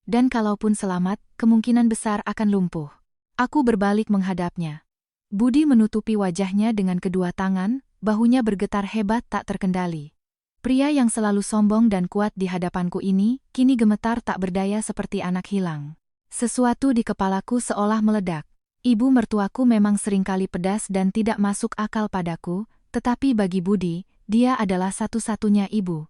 Speaker 1: Dan kalaupun selamat, kemungkinan besar akan lumpuh. Aku berbalik menghadapnya. Budi menutupi wajahnya dengan kedua tangan, bahunya bergetar hebat tak terkendali. Pria yang selalu sombong dan kuat di hadapanku ini, kini gemetar tak berdaya seperti anak hilang. Sesuatu di kepalaku seolah meledak. Ibu mertuaku memang seringkali pedas dan tidak masuk akal padaku, tetapi bagi Budi, dia adalah satu-satunya ibu.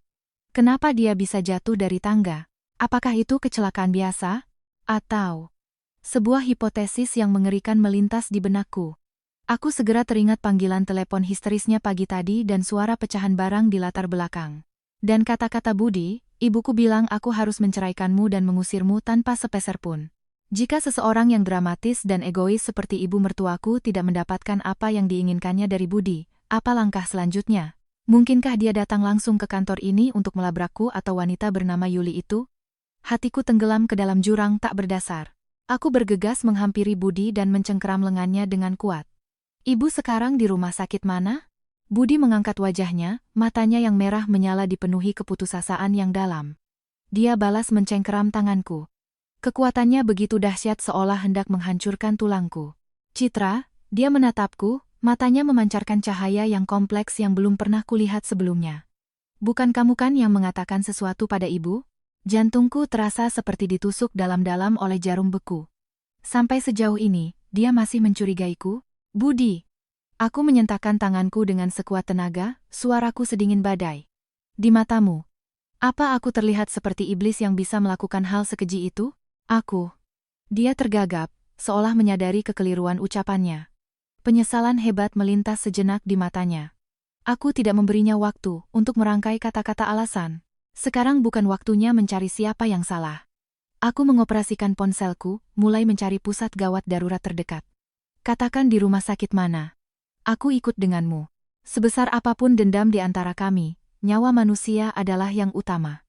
Speaker 1: Kenapa dia bisa jatuh dari tangga? Apakah itu kecelakaan biasa? Atau sebuah hipotesis yang mengerikan melintas di benakku. Aku segera teringat panggilan telepon histerisnya pagi tadi dan suara pecahan barang di latar belakang. Dan kata-kata Budi, ibuku bilang aku harus menceraikanmu dan mengusirmu tanpa sepeser pun. Jika seseorang yang dramatis dan egois seperti ibu mertuaku tidak mendapatkan apa yang diinginkannya dari Budi, apa langkah selanjutnya? Mungkinkah dia datang langsung ke kantor ini untuk melabrakku atau wanita bernama Yuli itu? Hatiku tenggelam ke dalam jurang tak berdasar. Aku bergegas menghampiri Budi dan mencengkeram lengannya dengan kuat. Ibu sekarang di rumah sakit mana? Budi mengangkat wajahnya, matanya yang merah menyala dipenuhi keputusasaan yang dalam. Dia balas mencengkeram tanganku. Kekuatannya begitu dahsyat seolah hendak menghancurkan tulangku. Citra, dia menatapku, matanya memancarkan cahaya yang kompleks yang belum pernah kulihat sebelumnya. Bukan kamu kan yang mengatakan sesuatu pada ibu? Jantungku terasa seperti ditusuk dalam-dalam oleh jarum beku. Sampai sejauh ini, dia masih mencurigaiku? Budi. Aku menyentakkan tanganku dengan sekuat tenaga, suaraku sedingin badai. Di matamu, apa aku terlihat seperti iblis yang bisa melakukan hal sekeji itu? Aku. Dia tergagap, seolah menyadari kekeliruan ucapannya. Penyesalan hebat melintas sejenak di matanya. Aku tidak memberinya waktu untuk merangkai kata-kata alasan. Sekarang bukan waktunya mencari siapa yang salah. Aku mengoperasikan ponselku, mulai mencari pusat gawat darurat terdekat. Katakan di rumah sakit mana. Aku ikut denganmu. Sebesar apapun dendam di antara kami, nyawa manusia adalah yang utama.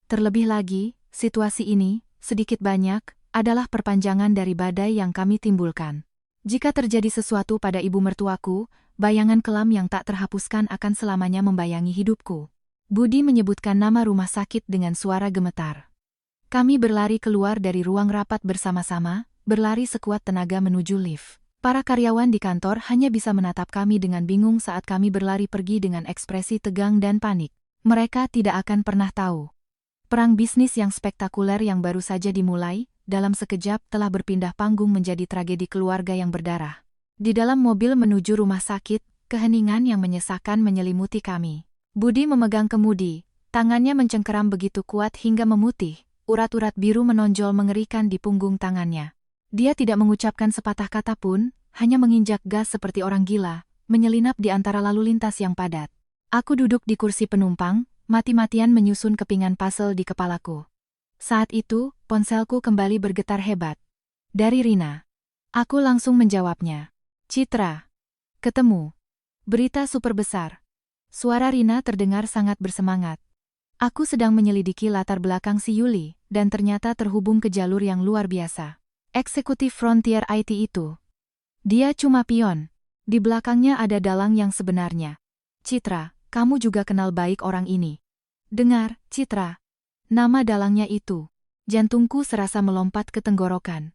Speaker 1: Terlebih lagi, situasi ini, sedikit banyak, adalah perpanjangan dari badai yang kami timbulkan. Jika terjadi sesuatu pada ibu mertuaku, bayangan kelam yang tak terhapuskan akan selamanya membayangi hidupku. Budi menyebutkan nama rumah sakit dengan suara gemetar. Kami berlari keluar dari ruang rapat bersama-sama, berlari sekuat tenaga menuju lift. Para karyawan di kantor hanya bisa menatap kami dengan bingung saat kami berlari pergi dengan ekspresi tegang dan panik. Mereka tidak akan pernah tahu. Perang bisnis yang spektakuler yang baru saja dimulai, dalam sekejap telah berpindah panggung menjadi tragedi keluarga yang berdarah. Di dalam mobil menuju rumah sakit, keheningan yang menyesakan menyelimuti kami. Budi memegang kemudi, tangannya mencengkeram begitu kuat hingga memutih, urat-urat biru menonjol mengerikan di punggung tangannya. Dia tidak mengucapkan sepatah kata pun, hanya menginjak gas seperti orang gila, menyelinap di antara lalu lintas yang padat. Aku duduk di kursi penumpang, mati-matian menyusun kepingan puzzle di kepalaku. Saat itu, ponselku kembali bergetar hebat. Dari Rina. Aku langsung menjawabnya. Citra. Ketemu. Berita super besar. Suara Rina terdengar sangat bersemangat. Aku sedang menyelidiki latar belakang si Yuli, dan ternyata terhubung ke jalur yang luar biasa. Eksekutif Frontier IT itu. Dia cuma pion. Di belakangnya ada dalang yang sebenarnya. Citra, kamu juga kenal baik orang ini. Dengar, Citra. Nama dalangnya itu. Jantungku serasa melompat ke tenggorokan.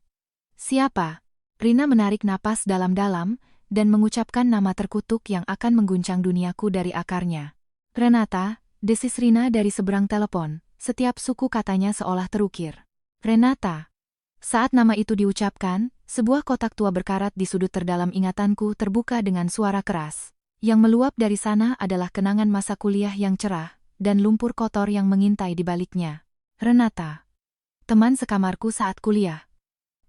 Speaker 1: Siapa? Rina menarik napas dalam-dalam, dan mengucapkan nama terkutuk yang akan mengguncang duniaku dari akarnya. Renata, desis Rina dari seberang telepon, setiap suku katanya seolah terukir. Renata. Saat nama itu diucapkan, sebuah kotak tua berkarat di sudut terdalam ingatanku terbuka dengan suara keras. Yang meluap dari sana adalah kenangan masa kuliah yang cerah, dan lumpur kotor yang mengintai di baliknya. Renata. Teman sekamarku saat kuliah.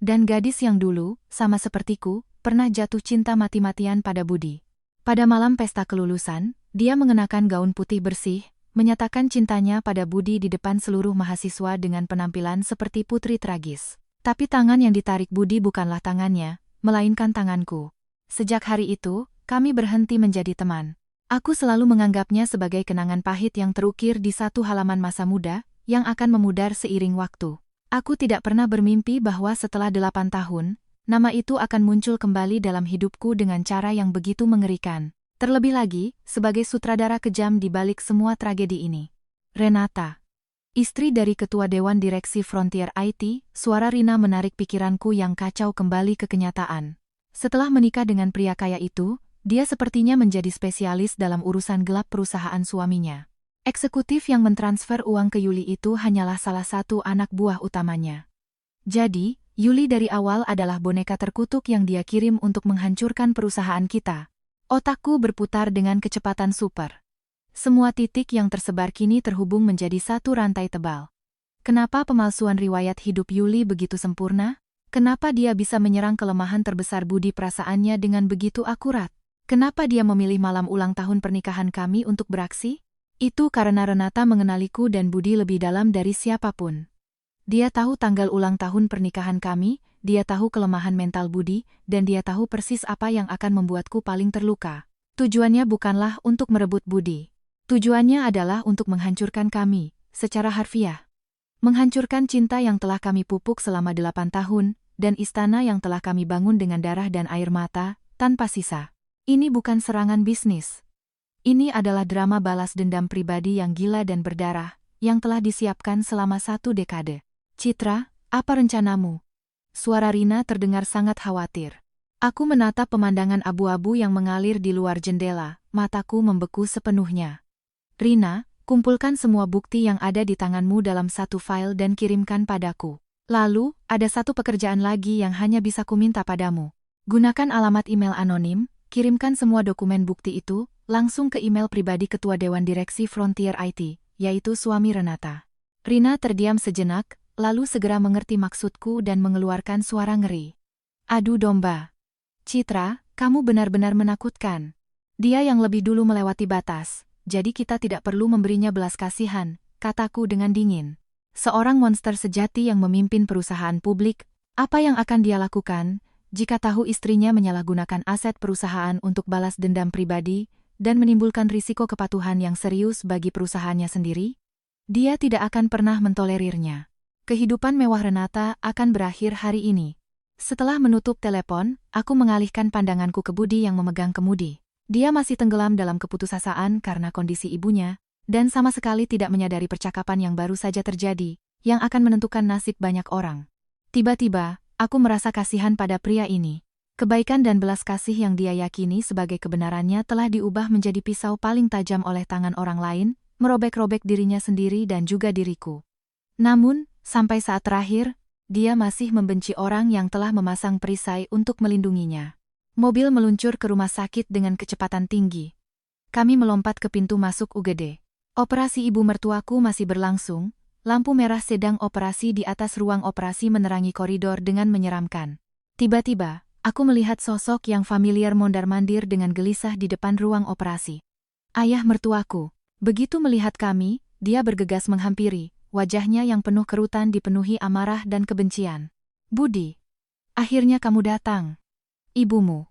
Speaker 1: Dan gadis yang dulu, sama sepertiku, pernah jatuh cinta mati-matian pada Budi. Pada malam pesta kelulusan, dia mengenakan gaun putih bersih, menyatakan cintanya pada Budi di depan seluruh mahasiswa dengan penampilan seperti putri tragis. Tapi tangan yang ditarik Budi bukanlah tangannya, melainkan tanganku. Sejak hari itu, kami berhenti menjadi teman. Aku selalu menganggapnya sebagai kenangan pahit yang terukir di satu halaman masa muda, yang akan memudar seiring waktu. Aku tidak pernah bermimpi bahwa setelah 8 tahun, nama itu akan muncul kembali dalam hidupku dengan cara yang begitu mengerikan. Terlebih lagi, sebagai sutradara kejam di balik semua tragedi ini. Renata, istri dari Ketua Dewan Direksi Frontier IT, suara Rina menarik pikiranku yang kacau kembali ke kenyataan. Setelah menikah dengan pria kaya itu, dia sepertinya menjadi spesialis dalam urusan gelap perusahaan suaminya. Eksekutif yang mentransfer uang ke Yuli itu hanyalah salah satu anak buah utamanya. Jadi, Yuli dari awal adalah boneka terkutuk yang dia kirim untuk menghancurkan perusahaan kita. Otakku berputar dengan kecepatan super. Semua titik yang tersebar kini terhubung menjadi satu rantai tebal. Kenapa pemalsuan riwayat hidup Yuli begitu sempurna? Kenapa dia bisa menyerang kelemahan terbesar budi perasaannya dengan begitu akurat? Kenapa dia memilih malam ulang tahun pernikahan kami untuk beraksi? Itu karena Renata mengenaliku dan Budi lebih dalam dari siapapun. Dia tahu tanggal ulang tahun pernikahan kami, dia tahu kelemahan mental Budi, dan dia tahu persis apa yang akan membuatku paling terluka. Tujuannya bukanlah untuk merebut Budi. Tujuannya adalah untuk menghancurkan kami, secara harfiah. Menghancurkan cinta yang telah kami pupuk selama 8 tahun, dan istana yang telah kami bangun dengan darah dan air mata, tanpa sisa. Ini bukan serangan bisnis. Ini adalah drama balas dendam pribadi yang gila dan berdarah, yang telah disiapkan selama 1 dekade. Citra, apa rencanamu? Suara Rina terdengar sangat khawatir. Aku menatap pemandangan abu-abu yang mengalir di luar jendela, mataku membeku sepenuhnya. Rina, kumpulkan semua bukti yang ada di tanganmu dalam satu file dan kirimkan padaku. Lalu, ada satu pekerjaan lagi yang hanya bisa kuminta padamu. Gunakan alamat email anonim, kirimkan semua dokumen bukti itu, langsung ke email pribadi Ketua Dewan Direksi Frontier IT, yaitu suami Renata. Rina terdiam sejenak, lalu segera mengerti maksudku dan mengeluarkan suara ngeri. Adu domba. Citra, kamu benar-benar menakutkan. Dia yang lebih dulu melewati batas, jadi kita tidak perlu memberinya belas kasihan, kataku dengan dingin. Seorang monster sejati yang memimpin perusahaan publik, apa yang akan dia lakukan jika tahu istrinya menyalahgunakan aset perusahaan untuk balas dendam pribadi dan menimbulkan risiko kepatuhan yang serius bagi perusahaannya sendiri? Dia tidak akan pernah mentolerirnya. Kehidupan mewah Renata akan berakhir hari ini. Setelah menutup telepon, aku mengalihkan pandanganku ke Budi yang memegang kemudi. Dia masih tenggelam dalam keputusasaan karena kondisi ibunya, dan sama sekali tidak menyadari percakapan yang baru saja terjadi, yang akan menentukan nasib banyak orang. Tiba-tiba, aku merasa kasihan pada pria ini. Kebaikan dan belas kasih yang dia yakini sebagai kebenarannya telah diubah menjadi pisau paling tajam oleh tangan orang lain, merobek-robek dirinya sendiri dan juga diriku. Namun, sampai saat terakhir, dia masih membenci orang yang telah memasang perisai untuk melindunginya. Mobil meluncur ke rumah sakit dengan kecepatan tinggi. Kami melompat ke pintu masuk UGD. Operasi ibu mertuaku masih berlangsung, lampu merah sedang operasi di atas ruang operasi menerangi koridor dengan menyeramkan. Tiba-tiba, aku melihat sosok yang familiar mondar-mandir dengan gelisah di depan ruang operasi. Ayah mertuaku. Begitu melihat kami, dia bergegas menghampiri. Wajahnya yang penuh kerutan dipenuhi amarah dan kebencian. Budi, akhirnya kamu datang. Ibumu.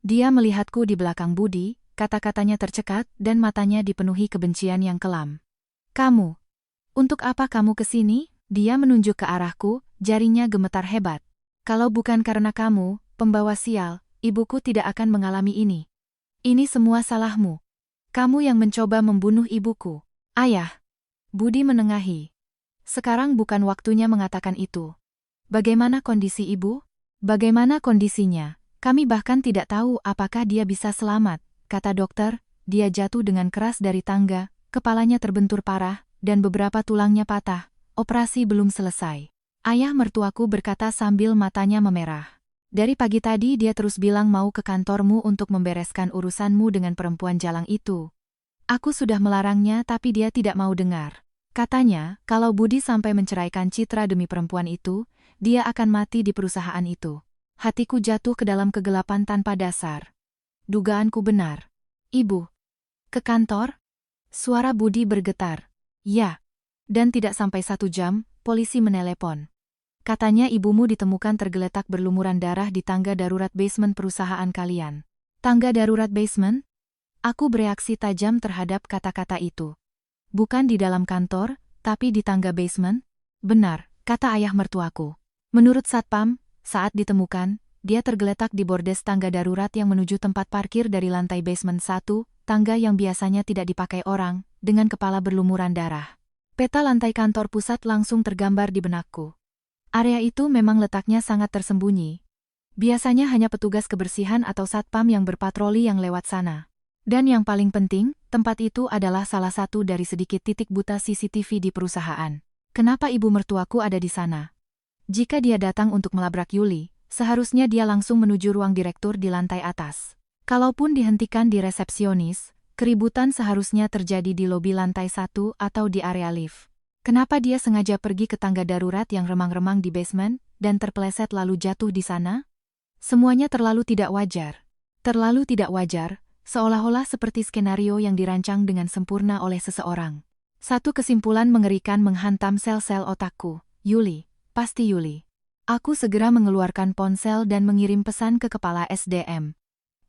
Speaker 1: Dia melihatku di belakang Budi, kata-katanya tercekat dan matanya dipenuhi kebencian yang kelam. Kamu. Untuk apa kamu ke sini? Dia menunjuk ke arahku, jarinya gemetar hebat. Kalau bukan karena kamu, pembawa sial, ibuku tidak akan mengalami ini. Ini semua salahmu. Kamu yang mencoba membunuh ibuku. Ayah. Budi menengahi. Sekarang bukan waktunya mengatakan itu. Bagaimana kondisi ibu? Bagaimana kondisinya? Kami bahkan tidak tahu apakah dia bisa selamat, kata dokter. Dia jatuh dengan keras dari tangga, kepalanya terbentur parah, dan beberapa tulangnya patah. Operasi belum selesai. Ayah mertuaku berkata sambil matanya memerah. Dari pagi tadi dia terus bilang mau ke kantormu untuk membereskan urusanmu dengan perempuan jalang itu. Aku sudah melarangnya tapi dia tidak mau dengar. Katanya, kalau Budi sampai menceraikan Citra demi perempuan itu, dia akan mati di perusahaan itu. Hatiku jatuh ke dalam kegelapan tanpa dasar. Dugaanku benar. Ibu. Ke kantor? Suara Budi bergetar. Ya. Dan tidak sampai 1 jam, polisi menelepon. Katanya ibumu ditemukan tergeletak berlumuran darah di tangga darurat basement perusahaan kalian. Tangga darurat basement? Aku bereaksi tajam terhadap kata-kata itu. Bukan di dalam kantor, tapi di tangga basement? Benar, kata ayah mertuaku. Menurut Satpam, saat ditemukan, dia tergeletak di bordes tangga darurat yang menuju tempat parkir dari lantai basement 1, tangga yang biasanya tidak dipakai orang, dengan kepala berlumuran darah. Peta lantai kantor pusat langsung tergambar di benakku. Area itu memang letaknya sangat tersembunyi. Biasanya hanya petugas kebersihan atau satpam yang berpatroli yang lewat sana. Dan yang paling penting, tempat itu adalah salah satu dari sedikit titik buta CCTV di perusahaan. Kenapa ibu mertuaku ada di sana? Jika dia datang untuk melabrak Yuli, seharusnya dia langsung menuju ruang direktur di lantai atas. Kalaupun dihentikan di resepsionis, keributan seharusnya terjadi di lobi lantai 1 atau di area lift. Kenapa dia sengaja pergi ke tangga darurat yang remang-remang di basement, dan terpeleset lalu jatuh di sana? Semuanya terlalu tidak wajar. Terlalu tidak wajar, seolah-olah seperti skenario yang dirancang dengan sempurna oleh seseorang. Satu kesimpulan mengerikan menghantam sel-sel otakku. Yuli, pasti Yuli. Aku segera mengeluarkan ponsel dan mengirim pesan ke kepala SDM.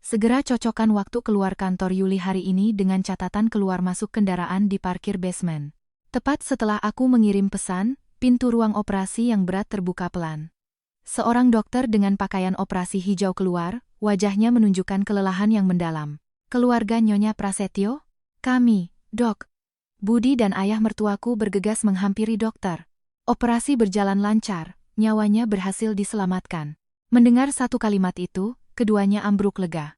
Speaker 1: Segera cocokkan waktu keluar kantor Yuli hari ini dengan catatan keluar masuk kendaraan di parkir basement. Tepat setelah aku mengirim pesan, pintu ruang operasi yang berat terbuka pelan. Seorang dokter dengan pakaian operasi hijau keluar, wajahnya menunjukkan kelelahan yang mendalam. Keluarga Nyonya Prasetyo? Kami, Dok. Budi dan ayah mertuaku bergegas menghampiri dokter. Operasi berjalan lancar, nyawanya berhasil diselamatkan. Mendengar satu kalimat itu, keduanya ambruk lega.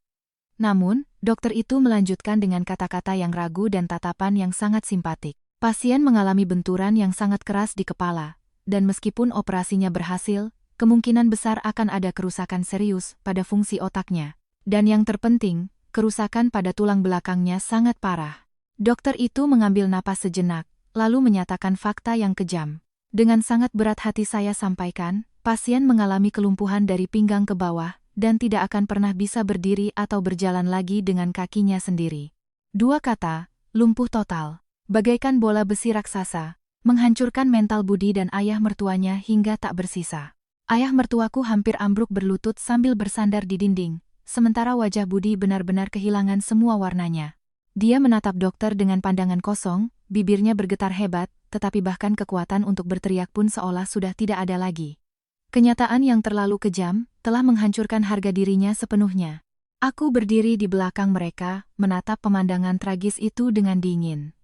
Speaker 1: Namun, dokter itu melanjutkan dengan kata-kata yang ragu dan tatapan yang sangat simpatik. Pasien mengalami benturan yang sangat keras di kepala, dan meskipun operasinya berhasil, kemungkinan besar akan ada kerusakan serius pada fungsi otaknya. Dan yang terpenting, kerusakan pada tulang belakangnya sangat parah. Dokter itu mengambil napas sejenak, lalu menyatakan fakta yang kejam. Dengan sangat berat hati saya sampaikan, pasien mengalami kelumpuhan dari pinggang ke bawah, dan tidak akan pernah bisa berdiri atau berjalan lagi dengan kakinya sendiri. Dua kata, lumpuh total. Bagaikan bola besi raksasa, menghancurkan mental Budi dan ayah mertuanya hingga tak bersisa. Ayah mertuaku hampir ambruk berlutut sambil bersandar di dinding, sementara wajah Budi benar-benar kehilangan semua warnanya. Dia menatap dokter dengan pandangan kosong, bibirnya bergetar hebat, tetapi bahkan kekuatan untuk berteriak pun seolah sudah tidak ada lagi. Kenyataan yang terlalu kejam, telah menghancurkan harga dirinya sepenuhnya. Aku berdiri di belakang mereka, menatap pemandangan tragis itu dengan dingin.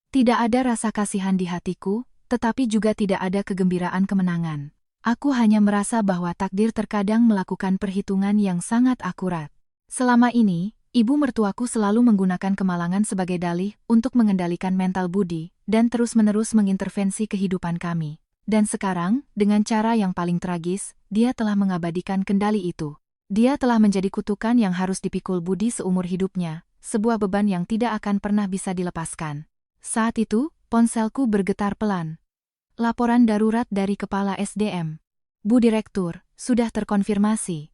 Speaker 1: Tidak ada rasa kasihan di hatiku, tetapi juga tidak ada kegembiraan kemenangan. Aku hanya merasa bahwa takdir terkadang melakukan perhitungan yang sangat akurat. Selama ini, ibu mertuaku selalu menggunakan kemalangan sebagai dalih untuk mengendalikan mental Budi, dan terus-menerus mengintervensi kehidupan kami. Dan sekarang, dengan cara yang paling tragis, dia telah mengabadikan kendali itu. Dia telah menjadi kutukan yang harus dipikul Budi seumur hidupnya, sebuah beban yang tidak akan pernah bisa dilepaskan. Saat itu, ponselku bergetar pelan. Laporan darurat dari Kepala SDM. Bu Direktur, sudah terkonfirmasi.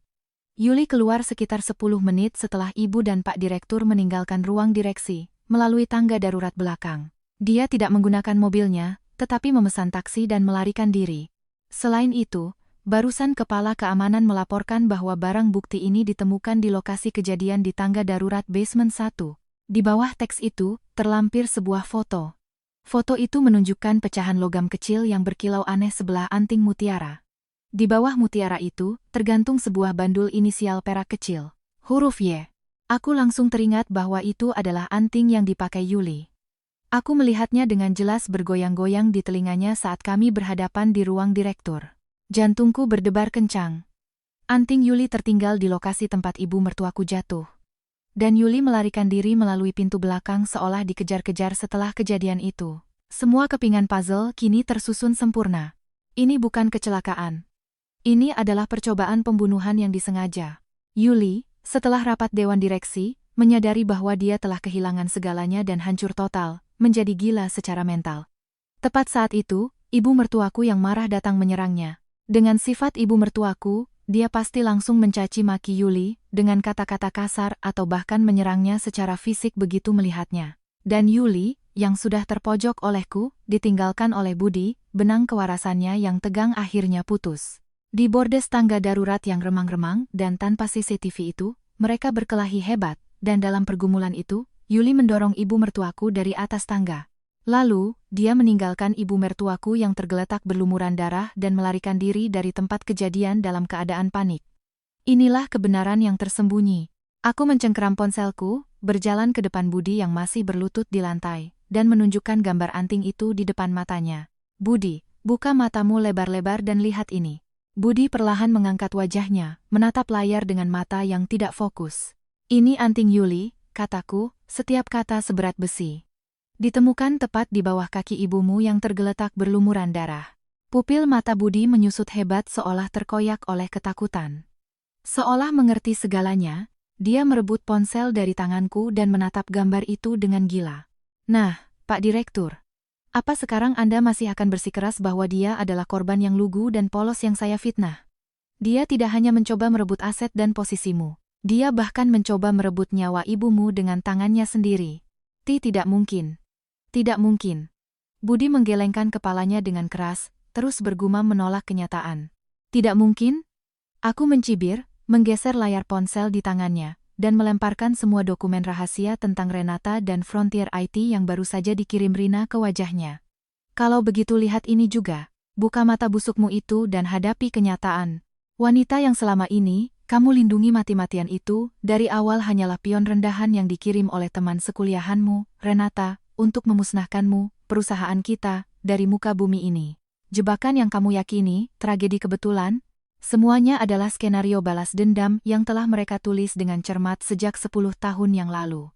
Speaker 1: Yuli keluar sekitar 10 menit setelah Ibu dan Pak Direktur meninggalkan ruang direksi, melalui tangga darurat belakang. Dia tidak menggunakan mobilnya, tetapi memesan taksi dan melarikan diri. Selain itu, barusan Kepala Keamanan melaporkan bahwa barang bukti ini ditemukan di lokasi kejadian di tangga darurat basement 1. Di bawah teks itu, terlampir sebuah foto. Foto itu menunjukkan pecahan logam kecil yang berkilau aneh sebelah anting mutiara. Di bawah mutiara itu, tergantung sebuah bandul inisial perak kecil. Huruf Y. Aku langsung teringat bahwa itu adalah anting yang dipakai Yuli. Aku melihatnya dengan jelas bergoyang-goyang di telinganya saat kami berhadapan di ruang direktur. Jantungku berdebar kencang. Anting Yuli tertinggal di lokasi tempat ibu mertuaku jatuh. Dan Yuli melarikan diri melalui pintu belakang seolah dikejar-kejar setelah kejadian itu. Semua kepingan puzzle kini tersusun sempurna. Ini bukan kecelakaan. Ini adalah percobaan pembunuhan yang disengaja. Yuli, setelah rapat dewan direksi, menyadari bahwa dia telah kehilangan segalanya dan hancur total, menjadi gila secara mental. Tepat saat itu, ibu mertuaku yang marah datang menyerangnya. Dengan sifat ibu mertuaku, dia pasti langsung mencaci maki Yuli, dengan kata-kata kasar atau bahkan menyerangnya secara fisik begitu melihatnya. Dan Yuli, yang sudah terpojok olehku, ditinggalkan oleh Budi, benang kewarasannya yang tegang akhirnya putus. Di bordes tangga darurat yang remang-remang dan tanpa CCTV itu, mereka berkelahi hebat, dan dalam pergumulan itu, Yuli mendorong ibu mertuaku dari atas tangga. Lalu, dia meninggalkan ibu mertuaku yang tergeletak berlumuran darah dan melarikan diri dari tempat kejadian dalam keadaan panik. Inilah kebenaran yang tersembunyi. Aku mencengkeram ponselku, berjalan ke depan Budi yang masih berlutut di lantai, dan menunjukkan gambar anting itu di depan matanya. Budi, buka matamu lebar-lebar dan lihat ini. Budi perlahan mengangkat wajahnya, menatap layar dengan mata yang tidak fokus. Ini anting Yuli, kataku, setiap kata seberat besi. Ditemukan tepat di bawah kaki ibumu yang tergeletak berlumuran darah. Pupil mata Budi menyusut hebat seolah terkoyak oleh ketakutan. Seolah mengerti segalanya, dia merebut ponsel dari tanganku dan menatap gambar itu dengan gila. Nah, Pak Direktur, apa sekarang Anda masih akan bersikeras bahwa dia adalah korban yang lugu dan polos yang saya fitnah? Dia tidak hanya mencoba merebut aset dan posisimu, dia bahkan mencoba merebut nyawa ibumu dengan tangannya sendiri. Tidak mungkin. Tidak mungkin. Budi menggelengkan kepalanya dengan keras, terus bergumam menolak kenyataan. Tidak mungkin? Aku mencibir, menggeser layar ponsel di tangannya, dan melemparkan semua dokumen rahasia tentang Renata dan Frontier IT yang baru saja dikirim Rina ke wajahnya. Kalau begitu lihat ini juga, buka mata busukmu itu dan hadapi kenyataan. Wanita yang selama ini, kamu lindungi mati-matian itu, dari awal hanyalah pion rendahan yang dikirim oleh teman sekuliahanmu, Renata, untuk memusnahkanmu, perusahaan kita, dari muka bumi ini. Jebakan yang kamu yakini, tragedi kebetulan, semuanya adalah skenario balas dendam yang telah mereka tulis dengan cermat sejak 10 tahun yang lalu.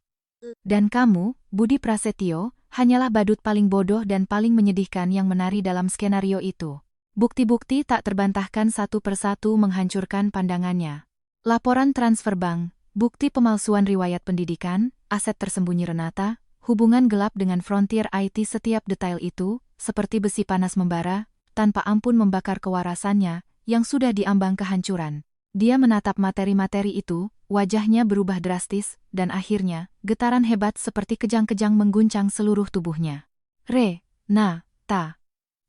Speaker 1: Dan kamu, Budi Prasetyo, hanyalah badut paling bodoh dan paling menyedihkan yang menari dalam skenario itu. Bukti-bukti tak terbantahkan satu persatu menghancurkan pandangannya. Laporan transfer bank, bukti pemalsuan riwayat pendidikan, aset tersembunyi Renata, hubungan gelap dengan Frontier IT, setiap detail itu, seperti besi panas membara, tanpa ampun membakar kewarasannya, yang sudah diambang kehancuran. Dia menatap materi-materi itu, wajahnya berubah drastis, dan akhirnya, getaran hebat seperti kejang-kejang mengguncang seluruh tubuhnya. Ta.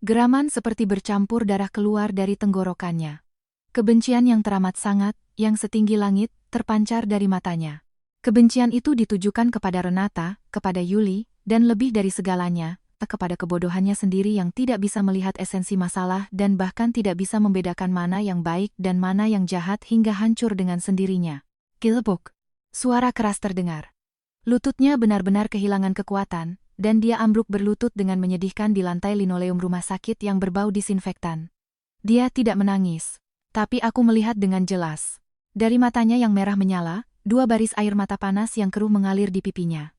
Speaker 1: Geraman seperti bercampur darah keluar dari tenggorokannya. Kebencian yang teramat sangat, yang setinggi langit, terpancar dari matanya. Kebencian itu ditujukan kepada Renata, kepada Yuli, dan lebih dari segalanya, kepada kebodohannya sendiri yang tidak bisa melihat esensi masalah dan bahkan tidak bisa membedakan mana yang baik dan mana yang jahat hingga hancur dengan sendirinya. Kilebuk. Suara keras terdengar. Lututnya benar-benar kehilangan kekuatan, dan dia ambruk berlutut dengan menyedihkan di lantai linoleum rumah sakit yang berbau disinfektan. Dia tidak menangis, tapi aku melihat dengan jelas. Dari matanya yang merah menyala, 2 baris air mata panas yang keruh mengalir di pipinya.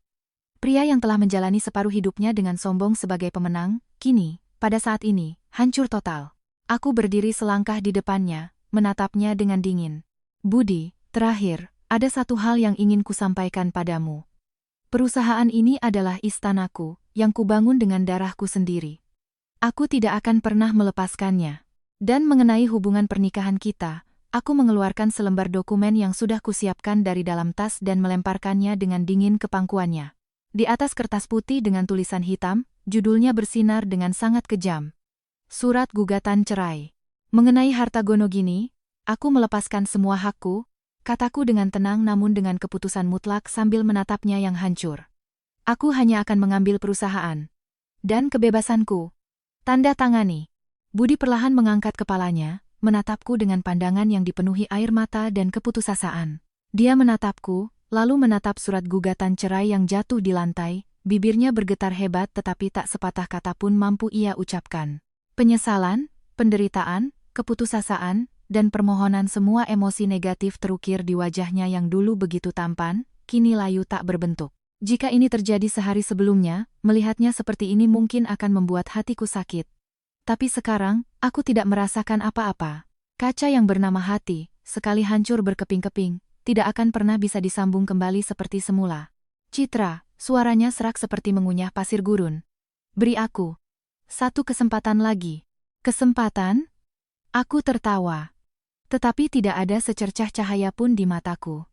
Speaker 1: Pria yang telah menjalani separuh hidupnya dengan sombong sebagai pemenang, kini, pada saat ini, hancur total. Aku berdiri selangkah di depannya, menatapnya dengan dingin. Budi, terakhir, ada satu hal yang ingin kusampaikan padamu. Perusahaan ini adalah istanaku, yang kubangun dengan darahku sendiri. Aku tidak akan pernah melepaskannya. Dan mengenai hubungan pernikahan kita, aku mengeluarkan selembar dokumen yang sudah kusiapkan dari dalam tas dan melemparkannya dengan dingin ke pangkuannya. Di atas kertas putih dengan tulisan hitam, judulnya bersinar dengan sangat kejam. Surat gugatan cerai. Mengenai harta Gonogini, aku melepaskan semua hakku, kataku dengan tenang namun dengan keputusan mutlak sambil menatapnya yang hancur. Aku hanya akan mengambil perusahaan. Dan kebebasanku. Tanda tangani. Budi perlahan mengangkat kepalanya, menatapku dengan pandangan yang dipenuhi air mata dan keputusasaan. Dia menatapku, lalu menatap surat gugatan cerai yang jatuh di lantai, bibirnya bergetar hebat tetapi tak sepatah kata pun mampu ia ucapkan. Penyesalan, penderitaan, keputusasaan, dan permohonan, semua emosi negatif terukir di wajahnya yang dulu begitu tampan, kini layu tak berbentuk. Jika ini terjadi sehari sebelumnya, melihatnya seperti ini mungkin akan membuat hatiku sakit. Tapi sekarang, aku tidak merasakan apa-apa. Kaca yang bernama hati, sekali hancur berkeping-keping, tidak akan pernah bisa disambung kembali seperti semula. Citra, suaranya serak seperti mengunyah pasir gurun. Beri aku satu kesempatan lagi. Kesempatan? Aku tertawa. Tetapi tidak ada secercah cahaya pun di mataku.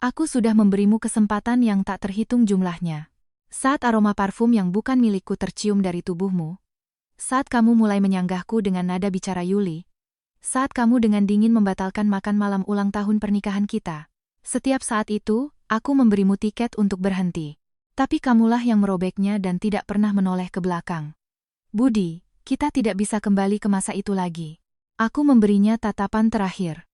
Speaker 1: Aku sudah memberimu kesempatan yang tak terhitung jumlahnya. Saat aroma parfum yang bukan milikku tercium dari tubuhmu, saat kamu mulai menyanggahku dengan nada bicara Yuli, saat kamu dengan dingin membatalkan makan malam ulang tahun pernikahan kita, setiap saat itu, aku memberimu tiket untuk berhenti. Tapi kamulah yang merobeknya dan tidak pernah menoleh ke belakang. Budi, kita tidak bisa kembali ke masa itu lagi. Aku memberinya tatapan terakhir.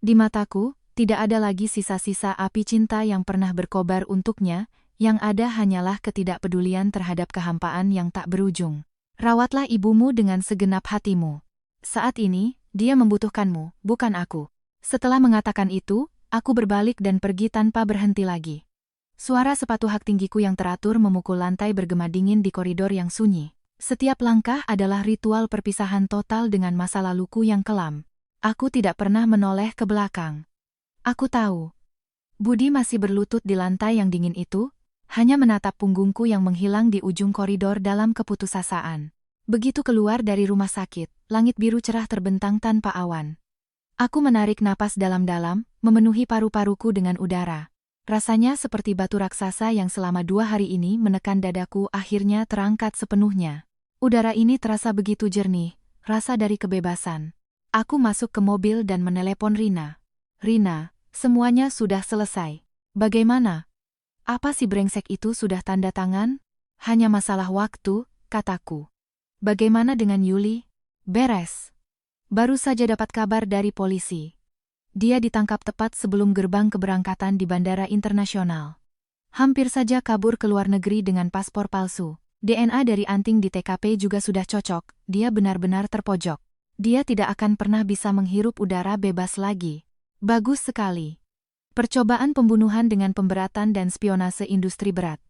Speaker 1: Di mataku, tidak ada lagi sisa-sisa api cinta yang pernah berkobar untuknya, yang ada hanyalah ketidakpedulian terhadap kehampaan yang tak berujung. Rawatlah ibumu dengan segenap hatimu. Saat ini, dia membutuhkanmu, bukan aku. Setelah mengatakan itu, aku berbalik dan pergi tanpa berhenti lagi. Suara sepatu hak tinggiku yang teratur memukul lantai bergema dingin di koridor yang sunyi. Setiap langkah adalah ritual perpisahan total dengan masa laluku yang kelam. Aku tidak pernah menoleh ke belakang. Aku tahu. Budi masih berlutut di lantai yang dingin itu, hanya menatap punggungku yang menghilang di ujung koridor dalam keputusasaan. Begitu keluar dari rumah sakit, langit biru cerah terbentang tanpa awan. Aku menarik napas dalam-dalam, memenuhi paru-paruku dengan udara. Rasanya seperti batu raksasa yang selama 2 hari ini menekan dadaku akhirnya terangkat sepenuhnya. Udara ini terasa begitu jernih, rasa dari kebebasan. Aku masuk ke mobil dan menelepon Rina. Rina, semuanya sudah selesai. Bagaimana? Apa si brengsek itu sudah tanda tangan? Hanya masalah waktu, kataku. Bagaimana dengan Yuli? Beres. Baru saja dapat kabar dari polisi. Dia ditangkap tepat sebelum gerbang keberangkatan di Bandara Internasional. Hampir saja kabur ke luar negeri dengan paspor palsu. DNA dari anting di TKP juga sudah cocok, dia benar-benar terpojok. Dia tidak akan pernah bisa menghirup udara bebas lagi. Bagus sekali. Percobaan pembunuhan dengan pemberatan dan spionase industri berat.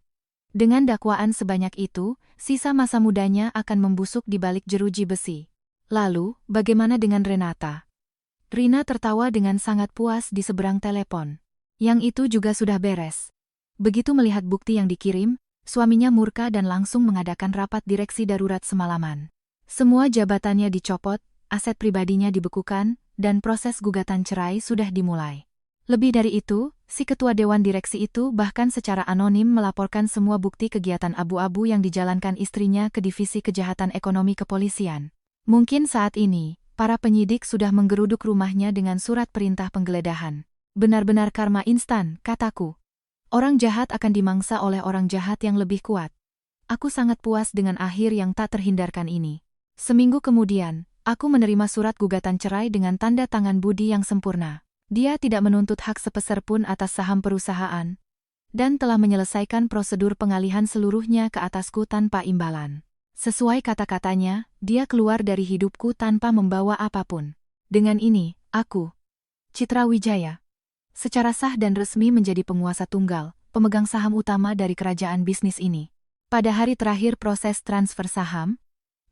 Speaker 1: Dengan dakwaan sebanyak itu, sisa masa mudanya akan membusuk di balik jeruji besi. Lalu, bagaimana dengan Renata? Rina tertawa dengan sangat puas di seberang telepon. Yang itu juga sudah beres. Begitu melihat bukti yang dikirim, suaminya murka dan langsung mengadakan rapat direksi darurat semalaman. Semua jabatannya dicopot, aset pribadinya dibekukan, dan proses gugatan cerai sudah dimulai. Lebih dari itu, si ketua dewan direksi itu bahkan secara anonim melaporkan semua bukti kegiatan abu-abu yang dijalankan istrinya ke Divisi Kejahatan Ekonomi Kepolisian. Mungkin saat ini, para penyidik sudah menggeruduk rumahnya dengan surat perintah penggeledahan. Benar-benar karma instan, kataku. Orang jahat akan dimangsa oleh orang jahat yang lebih kuat. Aku sangat puas dengan akhir yang tak terhindarkan ini. Seminggu kemudian, aku menerima surat gugatan cerai dengan tanda tangan Budi yang sempurna. Dia tidak menuntut hak sepeser pun atas saham perusahaan, dan telah menyelesaikan prosedur pengalihan seluruhnya ke atasku tanpa imbalan. Sesuai kata-katanya, dia keluar dari hidupku tanpa membawa apapun. Dengan ini, aku, Citra Wijaya, secara sah dan resmi menjadi penguasa tunggal, pemegang saham utama dari kerajaan bisnis ini. Pada hari terakhir proses transfer saham,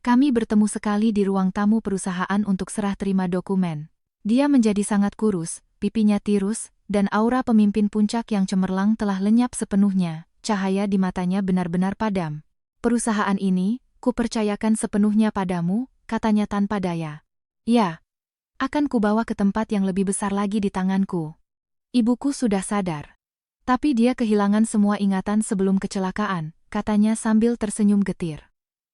Speaker 1: kami bertemu sekali di ruang tamu perusahaan untuk serah terima dokumen. Dia menjadi sangat kurus, pipinya tirus, dan aura pemimpin puncak yang cemerlang telah lenyap sepenuhnya, cahaya di matanya benar-benar padam. Perusahaan ini, kupercayakan sepenuhnya padamu, katanya tanpa daya. Ya, akan kubawa ke tempat yang lebih besar lagi di tanganku. Ibuku sudah sadar. Tapi dia kehilangan semua ingatan sebelum kecelakaan, katanya sambil tersenyum getir.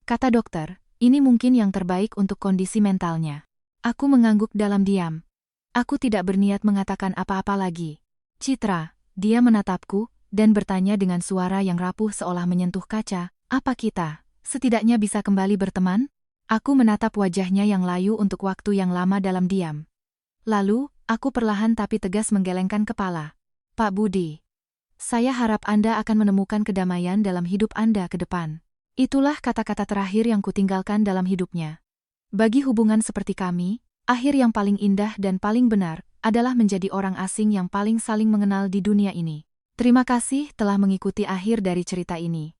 Speaker 1: Kata dokter, ini mungkin yang terbaik untuk kondisi mentalnya. Aku mengangguk dalam diam. Aku tidak berniat mengatakan apa-apa lagi. Citra, dia menatapku, dan bertanya dengan suara yang rapuh seolah menyentuh kaca, apa kita, setidaknya bisa kembali berteman? Aku menatap wajahnya yang layu untuk waktu yang lama dalam diam. Lalu, aku perlahan tapi tegas menggelengkan kepala. Pak Budi, saya harap Anda akan menemukan kedamaian dalam hidup Anda ke depan. Itulah kata-kata terakhir yang kutinggalkan dalam hidupnya. Bagi hubungan seperti kami, akhir yang paling indah dan paling benar adalah menjadi orang asing yang paling saling mengenal di dunia ini. Terima kasih telah mengikuti akhir dari cerita ini.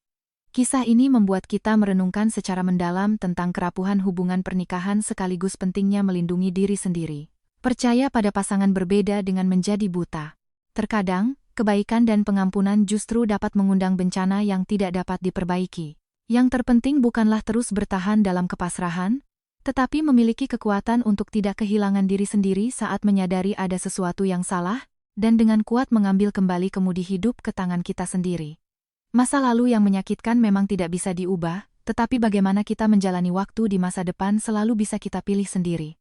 Speaker 1: Kisah ini membuat kita merenungkan secara mendalam tentang kerapuhan hubungan pernikahan sekaligus pentingnya melindungi diri sendiri. Percaya pada pasangan berbeda dengan menjadi buta. Terkadang, kebaikan dan pengampunan justru dapat mengundang bencana yang tidak dapat diperbaiki. Yang terpenting bukanlah terus bertahan dalam kepasrahan, tetapi memiliki kekuatan untuk tidak kehilangan diri sendiri saat menyadari ada sesuatu yang salah, dan dengan kuat mengambil kembali kemudi hidup ke tangan kita sendiri. Masa lalu yang menyakitkan memang tidak bisa diubah, tetapi bagaimana kita menjalani waktu di masa depan selalu bisa kita pilih sendiri.